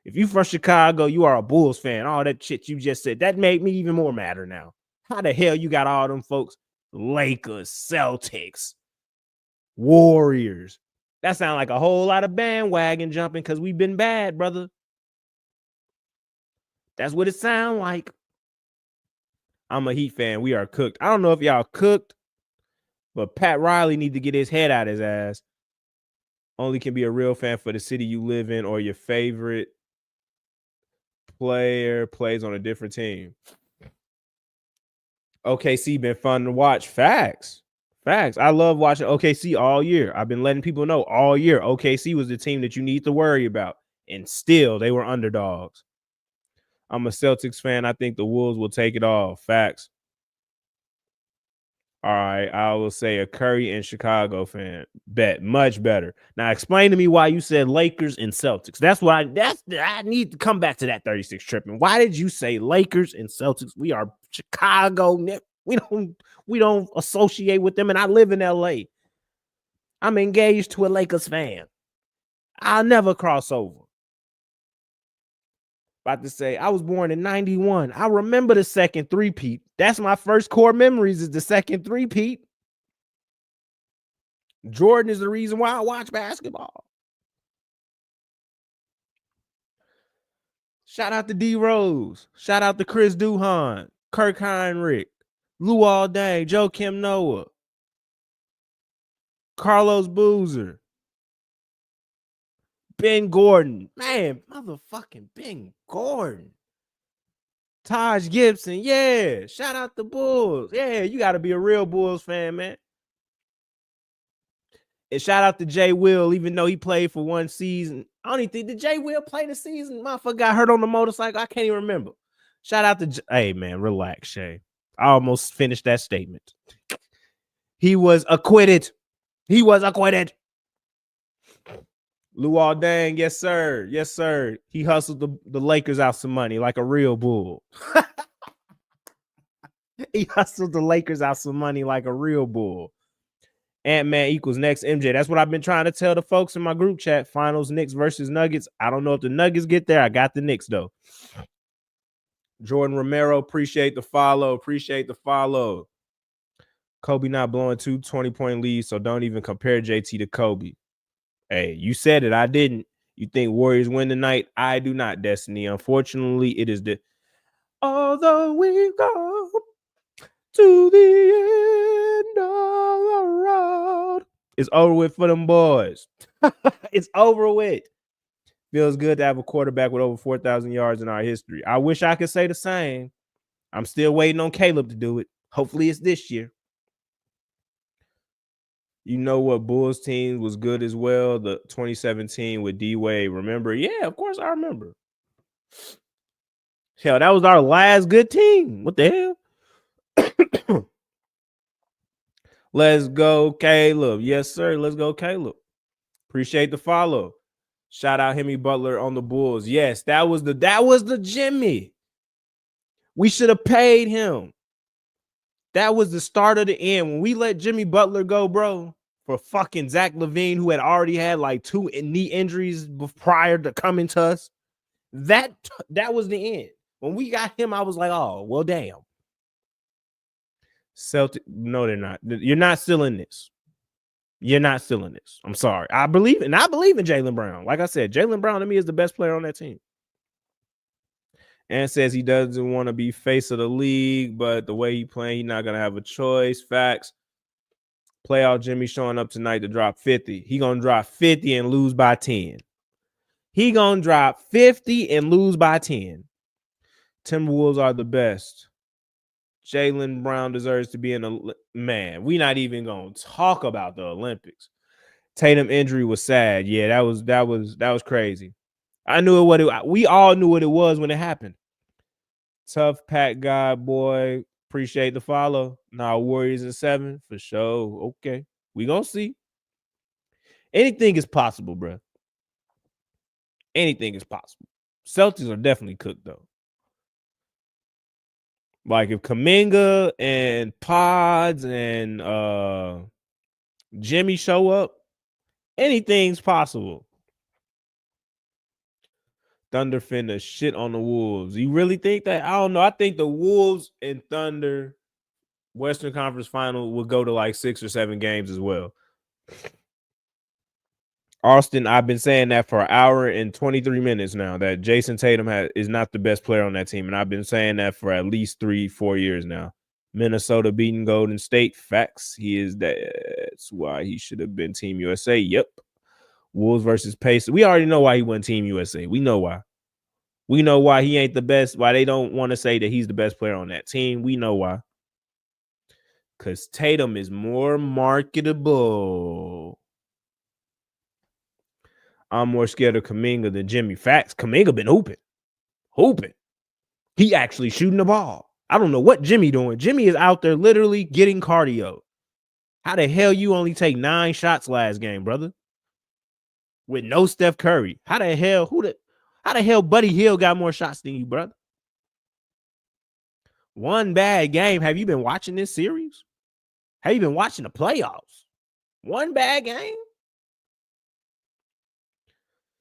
If you from Chicago, you are a Bulls fan. All that shit you just said, that made me even more madder now. How the hell you got all them folks? Lakers, Celtics, Warriors. That sounds like a whole lot of bandwagon jumping because we've been bad, brother. That's what it sounds like. I'm a Heat fan. We are cooked. I don't know if y'all cooked, but Pat Riley need to get his head out his ass. Only can be a real fan for the city you live in or your favorite player plays on a different team. OKC been fun to watch. Facts. I love watching OKC all year. I've been letting people know all year OKC was the team that you need to worry about. And still, they were underdogs. I'm a Celtics fan. I think the Wolves will take it all. Facts. All right, I will say a Curry and Chicago fan. Bet much better. Now explain to me why you said Lakers and Celtics. I need to come back to that 36 tripping. Why did you say Lakers and Celtics? We are Chicago. We don't associate with them, and I live in LA. I'm engaged to a Lakers fan. I'll never cross over. About to say, I was born in 91. I remember the second three-peat. That's my first core memories is the second three-peat. Jordan is the reason why I watch basketball. Shout out to D Rose. Shout out to Chris Duhon, Kirk Heinrich, Luol Deng, Joakim Noah, Carlos Boozer, Ben Gordon. Man, motherfucking Ben Gordon. Taj Gibson. Yeah. Shout out to Bulls. Yeah, you got to be a real Bulls fan, man. And shout out to Jay Will, even though he played for one season. I don't even think, did Jay Will play the season? Motherfucker got hurt on the motorcycle. I can't even remember. Shout out to, hey, man, relax, Shay. I almost finished that statement. He was acquitted. He was acquitted. Luol Deng, yes, sir. Yes, sir. He hustled the Lakers out some money like a real bull. He hustled the Lakers out some money like a real bull. Ant-Man equals next MJ. That's what I've been trying to tell the folks in my group chat. Finals, Knicks versus Nuggets. I don't know if the Nuggets get there. I got the Knicks, though. Jordan Romero, appreciate the follow. Appreciate the follow. Kobe not blowing 2 20-point leads, so don't even compare JT to Kobe. Hey, you said it. I didn't. You think Warriors win tonight? I do not, Destiny. Unfortunately, it is the although we go to the end of the road. It's over with for them boys. It's over with. Feels good to have a quarterback with over 4,000 yards in our history. I wish I could say the same. I'm still waiting on Caleb to do it. Hopefully it's this year. You know what Bulls team was good as well? The 2017 with D-Wade. Remember? Yeah, of course I remember. Hell, that was our last good team. What the hell? Let's go, Caleb. Yes, sir. Let's go, Caleb. Appreciate the follow. Shout out Hemi Butler on the Bulls. Yes, that was the Jimmy. We should have paid him. That was the start of the end. When we let Jimmy Butler go, bro, for fucking Zach LaVine, who had already had like 2 knee injuries prior to coming to us, that was the end. When we got him, I was like, oh, well, damn. Celtic, no, they're not. You're not still in this. You're not still in this. I'm sorry. I believe in Jaylen Brown. Like I said, Jaylen Brown to me is the best player on that team. And says he doesn't want to be face of the league, but the way he playing, he's not going to have a choice. Facts. Playoff Jimmy showing up tonight to drop 50. He going to drop 50 and lose by 10. He going to drop 50 and lose by 10. Timberwolves are the best. Jaylen Brown deserves to be in a man. We're not even going to talk about the Olympics. Tatum injury was sad. Yeah, that was crazy. I knew we all knew what it was when it happened. Tough Pat guy, boy. Appreciate the follow. Now Warriors in 7 for sure. Okay, we gonna see. Anything is possible, bro. Anything is possible. Celtics are definitely cooked though. Like if Kuminga and Pods and Jimmy show up, anything's possible. Thunder finna shit on the Wolves. You really think that? I don't know. I think the Wolves and Thunder Western Conference Final will go to like 6 or 7 games as well. Austin, I've been saying that for an hour and 23 minutes now, that Jason Tatum is not the best player on that team. And I've been saying that for at least 3-4 years now. Minnesota beating Golden State. Facts. That's why he should have been Team USA. Yep. Wolves versus Pacers. We already know why he won Team USA. We know why. We know why he ain't the best. Why they don't want to say that he's the best player on that team. We know why. Because Tatum is more marketable. I'm more scared of Kuminga than Jimmy. Facts. Kuminga been hooping. He actually shooting the ball. I don't know what Jimmy doing. Jimmy is out there literally getting cardio. How the hell you only take 9 shots last game, brother? With no Steph Curry. How the hell Buddy Hield got more shots than you, brother? One bad game. Have you been watching this series? Have you been watching the playoffs? One bad game?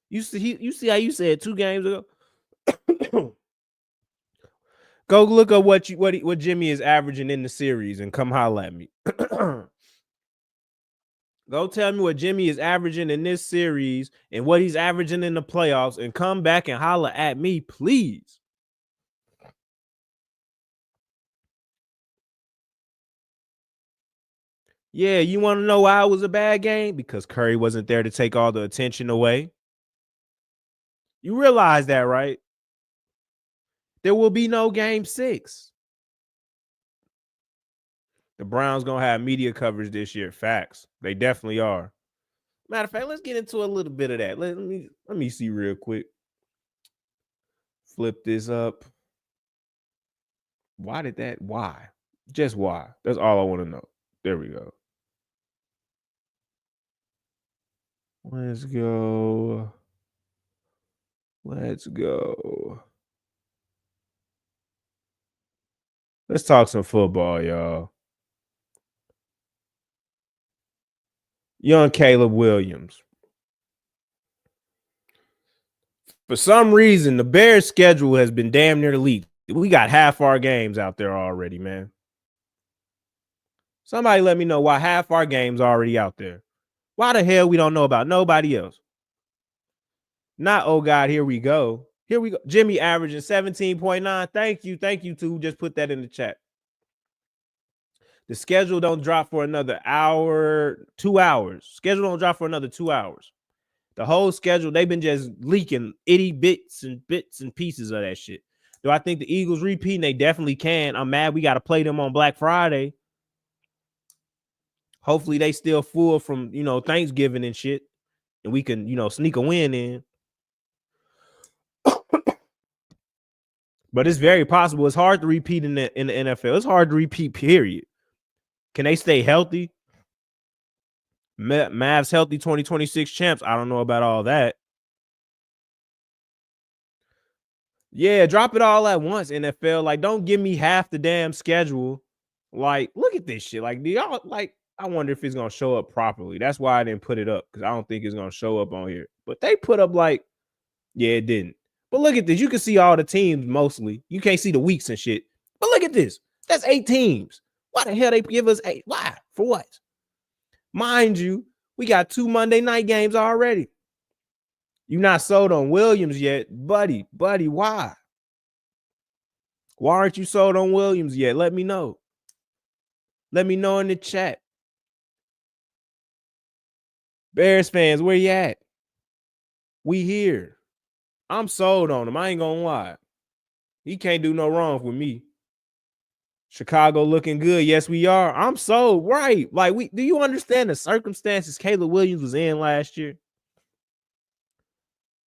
You see how you said 2 games ago? Go look up what Jimmy is averaging in the series and come holler at me. Go tell me what Jimmy is averaging in this series and what he's averaging in the playoffs and come back and holler at me, please. Yeah, you want to know why it was a bad game? Because Curry wasn't there to take all the attention away. You realize that, right? There will be no game 6. The Browns gonna have media coverage this year. Facts. They definitely are. Matter of fact, let's get into a little bit of that. Let me see real quick. Flip this up. Why? Just why? That's all I want to know. There we go. Let's go. Let's talk some football, y'all. Young Caleb Williams. For some reason, the Bears' schedule has been damn near leaked. We got half our games out there already, man. Somebody let me know why half our games are already out there. Why the hell we don't know about nobody else? Not, oh God, here we go. Here we go. Jimmy averaging 17.9. Thank you to just put that in the chat. The schedule don't drop for another hour, 2 hours. Schedule don't drop for another 2 hours. The whole schedule, they've been just leaking itty bits and pieces of that shit. Do I think the Eagles repeat? They definitely can. I'm mad we got to play them on Black Friday. Hopefully they still full from, Thanksgiving and shit. And we can, sneak a win in. But it's very possible. It's hard to repeat in the NFL. It's hard to repeat, period. Can they stay healthy? Mavs healthy 2026 champs. I don't know about all that. Yeah, drop it all at once, NFL. Like, don't give me half the damn schedule. Like, look at this shit. Like, do y'all I wonder if it's gonna show up properly. That's why I didn't put it up, because I don't think it's gonna show up on here. But they put up yeah, it didn't. But look at this. You can see all the teams mostly. You can't see the weeks and shit. But look at this. That's 8 teams. Why the hell they give us 8? Why? For what? Mind you, we got 2 Monday night games already. You're not sold on Williams yet, buddy. Why? Why aren't you sold on Williams yet? Let me know. Let me know in the chat. Bears fans, where you at? We here. I'm sold on him. I ain't gonna lie. He can't do no wrong with me. Chicago looking good. Yes, we are. I'm sold. Right. Like, do you understand the circumstances Caleb Williams was in last year?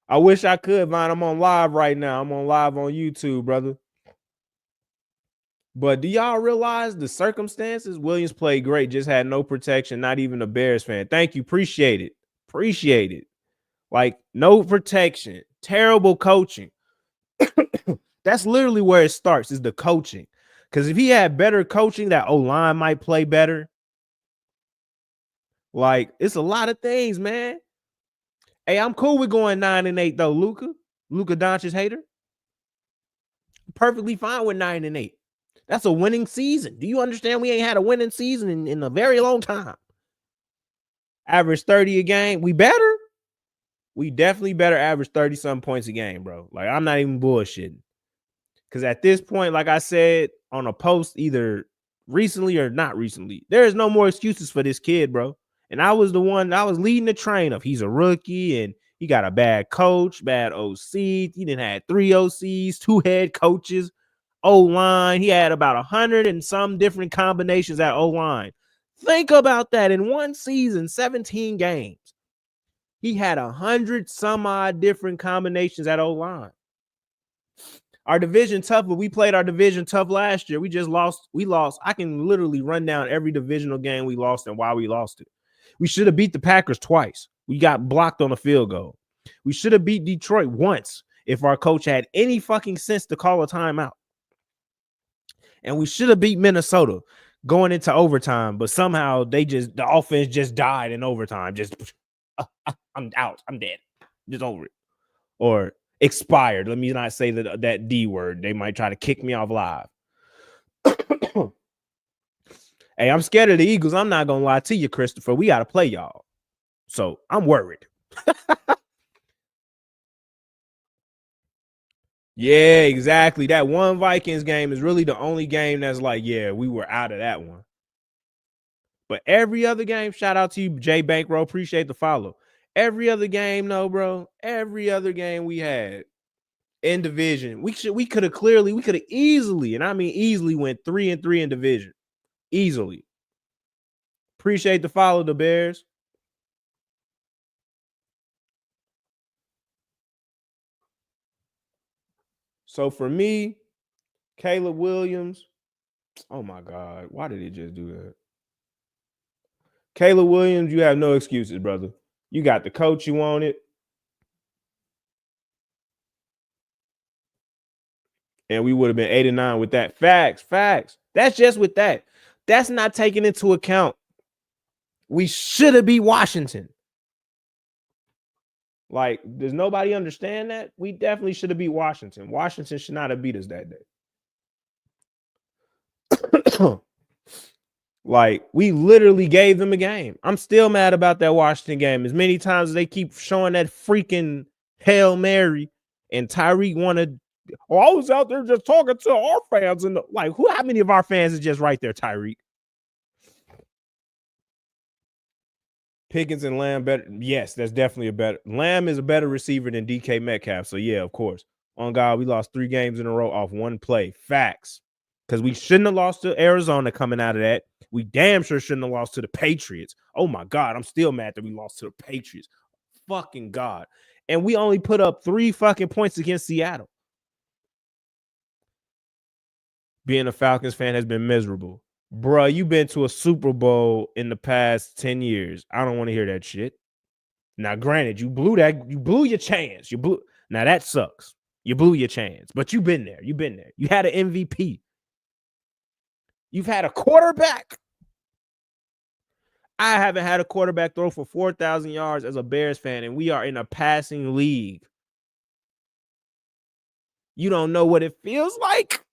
I wish I could, Vine. I'm on live right now. I'm on live on YouTube, brother. But do y'all realize the circumstances? Williams played great, just had no protection, not even a Bears fan. Thank you. Appreciate it. Like, no protection, terrible coaching. That's literally where it starts, is the coaching. Because if he had better coaching, that O-line might play better. Like, it's a lot of things, man. Hey, I'm cool with going 9-8, though, Luka Doncic hater. Perfectly fine with 9-8. That's a winning season. Do you understand? We ain't had a winning season in a very long time. Average 30 a game. We better. We definitely better average 30-something points a game, bro. Like, I'm not even bullshitting. Because at this point, like I said on a post, either recently or not recently, there is no more excuses for this kid, bro. And I was leading the train of he's a rookie and he got a bad coach, bad OC. He didn't have 3 OCs, 2 head coaches, O-line. He had about 100 and some different combinations at O-line. Think about that. In one season, 17 games, he had 100 some odd different combinations at O-line. Our division tough, but we played our division tough last year. We just lost. We lost. I can literally run down every divisional game we lost and why we lost it. We should have beat the Packers twice. We got blocked on a field goal. We should have beat Detroit once if our coach had any fucking sense to call a timeout. And we should have beat Minnesota going into overtime, but somehow the offense just died in overtime. Just, I'm out. I'm dead. Just over it. Or Expired. Let me not say that D word. They might try to kick me off live. Hey, I'm scared of the Eagles. I'm not gonna lie to you, Christopher. We gotta play y'all. So I'm worried. Yeah, exactly. That one Vikings game is really the only game that's like, yeah, we were out of that one. But every other game, shout out to you, Jay Bankroll. Appreciate the follow. Every other game, no, bro. Every other game we had in division, we could have easily, and I mean easily, went 3-3 in division. Easily. Appreciate the follow, the Bears. So for me, Caleb Williams. Oh my God. Why did he just do that? Caleb Williams, you have no excuses, brother. You got the coach you wanted. And we would have been 8-9 with that. Facts. That's just with that. That's not taking into account. We should have beat Washington. Like, does nobody understand that? We definitely should have beat Washington. Washington should not have beat us that day. Like, we literally gave them a game. I'm still mad about that Washington game. As many times as they keep showing that freaking Hail Mary and Tyreek wanted, I was out there just talking to our fans. And like, how many of our fans is just right there, Tyreek? Pickens and Lamb better. Yes, that's definitely a better. Lamb is a better receiver than DK Metcalf. So, yeah, of course. On God, we lost 3 games in a row off one play. Facts. Because we shouldn't have lost to Arizona coming out of that. We damn sure shouldn't have lost to the Patriots. Oh, my God. I'm still mad that we lost to the Patriots. Fucking God. And we only put up 3 fucking points against Seattle. Being a Falcons fan has been miserable. Bruh, you've been to a Super Bowl in the past 10 years. I don't want to hear that shit. Now, granted, you blew your chance. Now that sucks. You blew your chance, but you've been there. You had an MVP. You've had a quarterback. I haven't had a quarterback throw for 4,000 yards as a Bears fan, and we are in a passing league. You don't know what it feels like?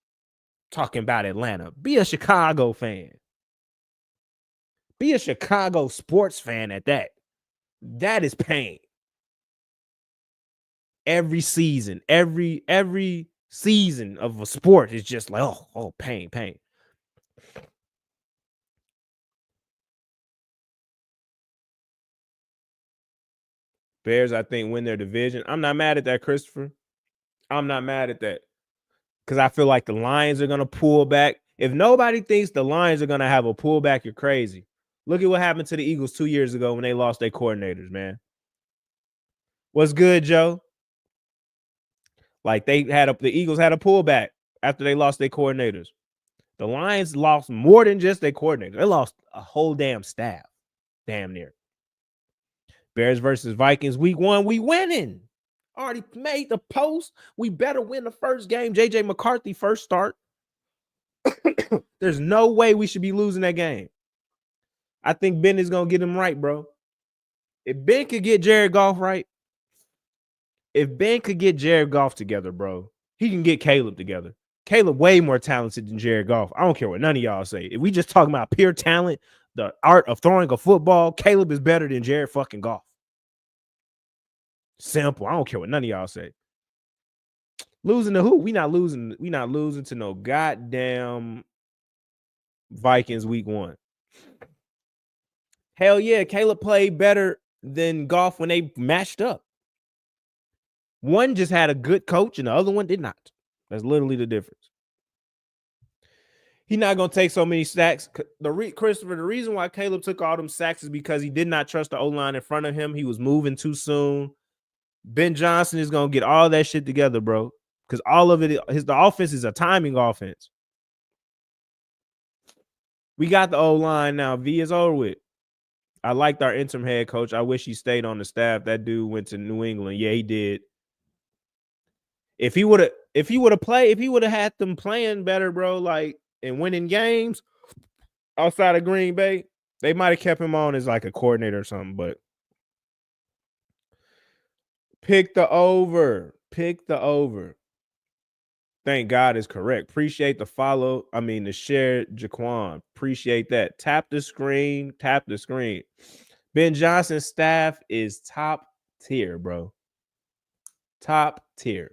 Talking about Atlanta. Be a Chicago fan. Be a Chicago sports fan at that. That is pain. Every season, every season of a sport is just like, oh, pain. Bears, I think, win their division. I'm not mad at that, Christopher. I'm not mad at that. Because I feel like the Lions are going to pull back. If nobody thinks the Lions are going to have a pullback, you're crazy. Look at what happened to the Eagles 2 years ago when they lost their coordinators, man. What's good, Joe? Like, the Eagles had a pullback after they lost their coordinators. The Lions lost more than just their coordinator. They lost a whole damn staff. Damn near. Bears versus Vikings week 1, we winning. Already made the post. We better win the first game. JJ McCarthy first start. There's no way we should be losing that game. I think Ben is going to get him right, bro. If Ben could get Jared Goff right, together, bro, he can get Caleb together. Caleb way more talented than Jared Goff. I don't care what none of y'all say. If we just talking about pure talent, the art of throwing a football, Caleb is better than Jared fucking Goff. Simple. I don't care what none of y'all say. Losing to who? We not losing to no goddamn Vikings week 1. Hell yeah, Caleb played better than Goff when they matched up. One just had a good coach and the other one did not. That's literally the difference. He's not going to take so many sacks. Christopher, the reason why Caleb took all them sacks is because he did not trust the O-line in front of him. He was moving too soon. Ben Johnson is going to get all that shit together, bro. Because all of it, the offense is a timing offense. We got the O-line now. V is over with. I liked our interim head coach. I wish he stayed on the staff. That dude went to New England. Yeah, he did. If he would have had them playing better, bro, like, and winning games outside of Green Bay, they might have kept him on as like a coordinator or something. But pick the over. Pick the over. Thank God is correct. Appreciate the follow. I mean, the share, Jaquan. Appreciate that. Tap the screen. Tap the screen. Ben Johnson's staff is top tier, bro. Top tier.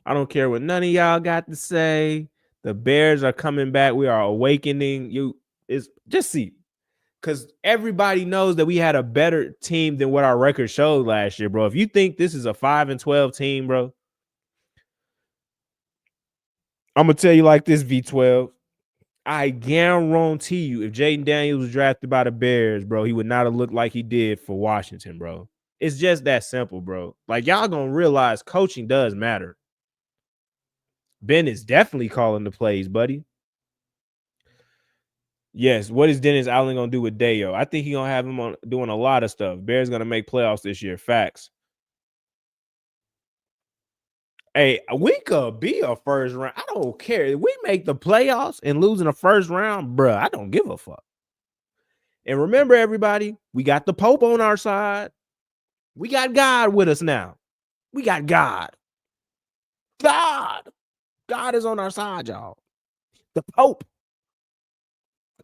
I don't care what none of y'all got to say. The Bears are coming back. We are awakening. It's just see, because everybody knows that we had a better team than what our record showed last year, bro. If you think this is a 5-12 team, bro, I'm gonna tell you like this, V12. I guarantee you, if Jaden Daniels was drafted by the Bears, bro, he would not have looked like he did for Washington, bro. It's just that simple, bro. Like, y'all gonna realize coaching does matter. Ben is definitely calling the plays, buddy. Yes, what is Dennis Allen gonna do with Dayo? I think he's gonna have him on doing a lot of stuff. Bears gonna make playoffs this year. Facts. Hey, we could be a first round. I don't care. If we make the playoffs and lose in the first round, bro, I don't give a fuck. And remember, everybody, we got the Pope on our side. We got God with us now. We got God. God is on our side, y'all. The Pope.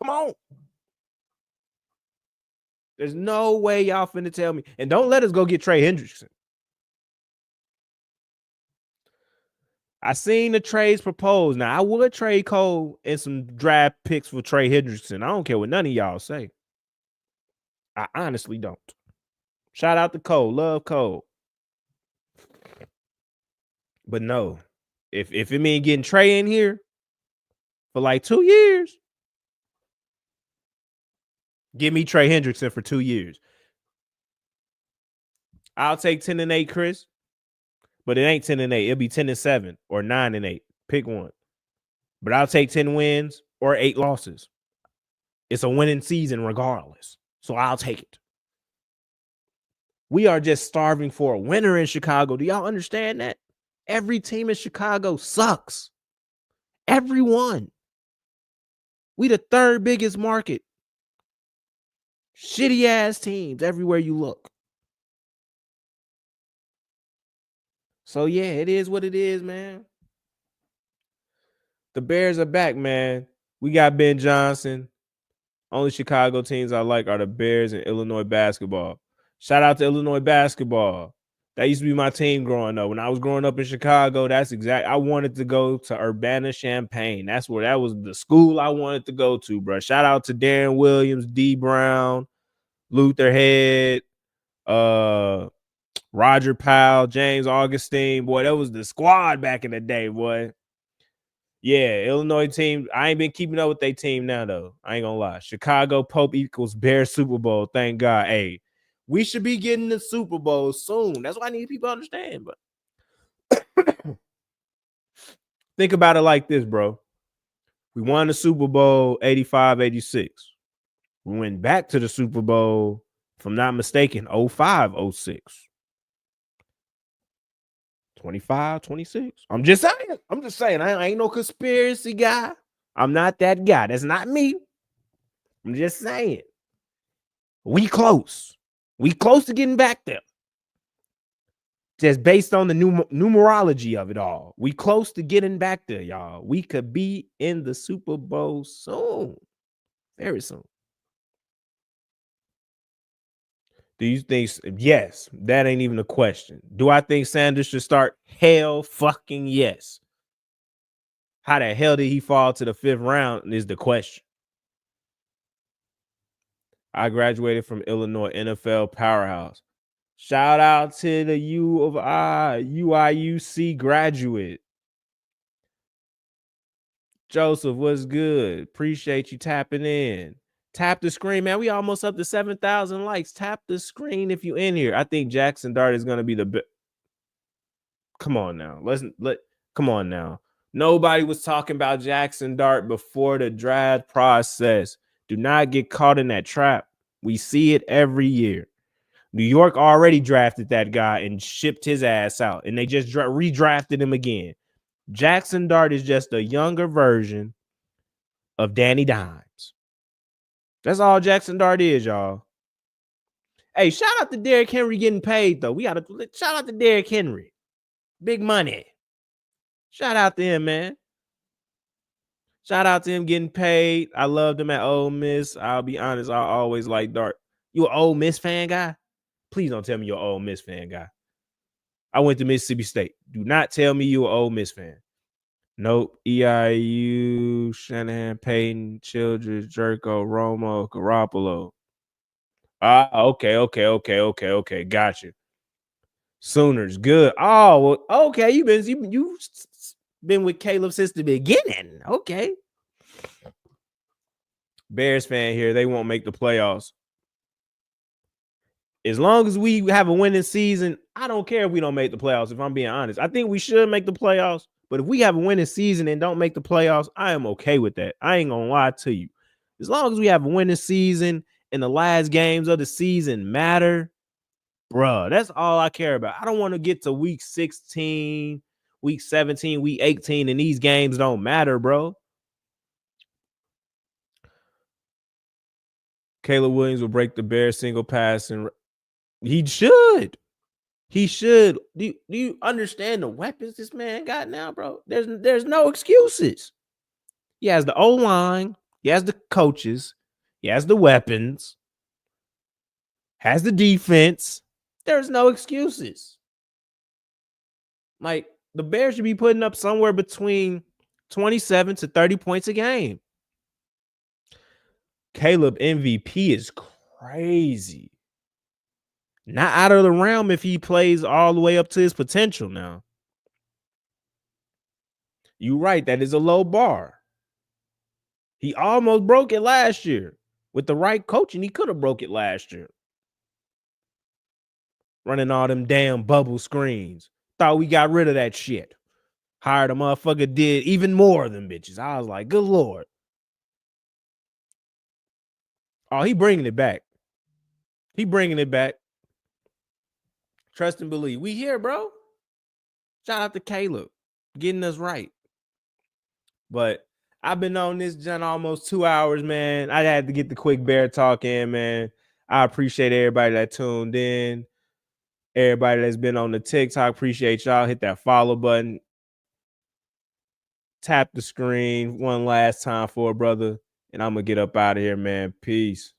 Come on. There's no way y'all finna tell me. And don't let us go get Trey Hendrickson. I seen the trades proposed. Now, I would trade Cole and some draft picks for Trey Hendrickson. I don't care what none of y'all say. I honestly don't. Shout out to Cole. Love Cole. But no, if it mean getting Trey in here for like 2 years, give me Trey Hendrickson for 2 years. I'll take 10-8, Chris. But it ain't 10-8. It'll be 10-7 or 9-8. Pick one. But I'll take 10 wins or 8 losses. It's a winning season regardless. So I'll take it. We are just starving for a winner in Chicago. Do y'all understand that? Every team in Chicago sucks. Everyone. We the third biggest market. Shitty ass teams everywhere you look. So yeah, it is what it is, man. The Bears are back, man. We got Ben Johnson. Only Chicago teams I like are the Bears and Illinois basketball. Shout out to Illinois basketball. That used to be my team growing up. When I was growing up in Chicago, I wanted to go to Urbana-Champaign. That was the school I wanted to go to, bro. Shout out to Darren Williams, D. Brown, Luther Head, Roger Powell, James Augustine. Boy, that was the squad back in the day, boy. Yeah, Illinois team. I ain't been keeping up with their team now, though. I ain't gonna lie. Chicago Pope equals Bears Super Bowl. Thank God. Hey, we should be getting the Super Bowl soon. That's what I need people to understand. But think about it like this, bro. We won the Super Bowl 85-86. We went back to the Super Bowl, if I'm not mistaken, 05-06. 25-26. I'm just saying. I ain't no conspiracy guy. I'm not that guy. That's not me. I'm just saying. We close. We close to getting back there. Just based on the numerology of it all. We close to getting back there, y'all. We could be in the Super Bowl soon. Very soon. Do you think? Yes, that ain't even a question. Do I think Sanders should start? Hell fucking yes. How the hell did he fall to the 5th round is the question. I graduated from Illinois NFL powerhouse. Shout out to the U of I, UIUC graduate. Joseph, what's good? Appreciate you tapping in. Tap the screen, man. We almost up to 7,000 likes. Tap the screen if you in here. I think Jackson Dart is going to be the Come on now. Come on now. Nobody was talking about Jackson Dart before the draft process. Do not get caught in that trap. We see it every year. New York already drafted that guy and shipped his ass out, and they just redrafted him again. Jackson Dart is just a younger version of Danny Dimes. That's all Jackson Dart is, y'all. Hey, shout out to Derrick Henry getting paid, though. We got to shout out to Derrick Henry. Big money. Shout out to him, man. Shout out to him getting paid. I loved him at Ole Miss. I'll be honest, I always like Dart. You an Ole Miss fan guy? Please don't tell me you're an Ole Miss fan guy. I went to Mississippi State. Do not tell me you're an Ole Miss fan. Nope. EIU, Shanahan, Payton, Childress, Jerko, Romo, Garoppolo. Okay. Gotcha. Sooners, good. Oh, well, okay. You've been with Caleb since the beginning. Okay. Bears fan here. They won't make the playoffs. As long as we have a winning season, I don't care if we don't make the playoffs, if I'm being honest. I think we should make the playoffs, but if we have a winning season and don't make the playoffs, I am okay with that. I ain't gonna lie to you. As long as we have a winning season and the last games of the season matter, bruh, that's all I care about. I don't want to get to week 16, week 17, week 18, and these games don't matter, bro. Caleb Williams will break the Bears single pass, and he should. He should. Do you understand the weapons this man got now, bro? There's no excuses. He has the O-line, he has the coaches, he has the weapons, has the defense. There's no excuses. Like, the Bears should be putting up somewhere between 27 to 30 points a game. Caleb MVP is crazy. Not out of the realm if he plays all the way up to his potential now. You're right. That is a low bar. He almost broke it last year. With the right coaching, he could have broke it last year. Running all them damn bubble screens. Thought we got rid of that shit. Hired a motherfucker, did even more of them bitches. I was like, good Lord. Oh, he bringing it back. He bringing it back. Trust and believe. We here, bro. Shout out to Caleb getting us right. But I've been on this John almost 2 hours, man. I had to get the quick bear talk in, man. I appreciate everybody that tuned in. Everybody that's been on the TikTok, appreciate y'all. Hit that follow button. Tap the screen one last time for a brother. And I'm going to get up out of here, man. Peace.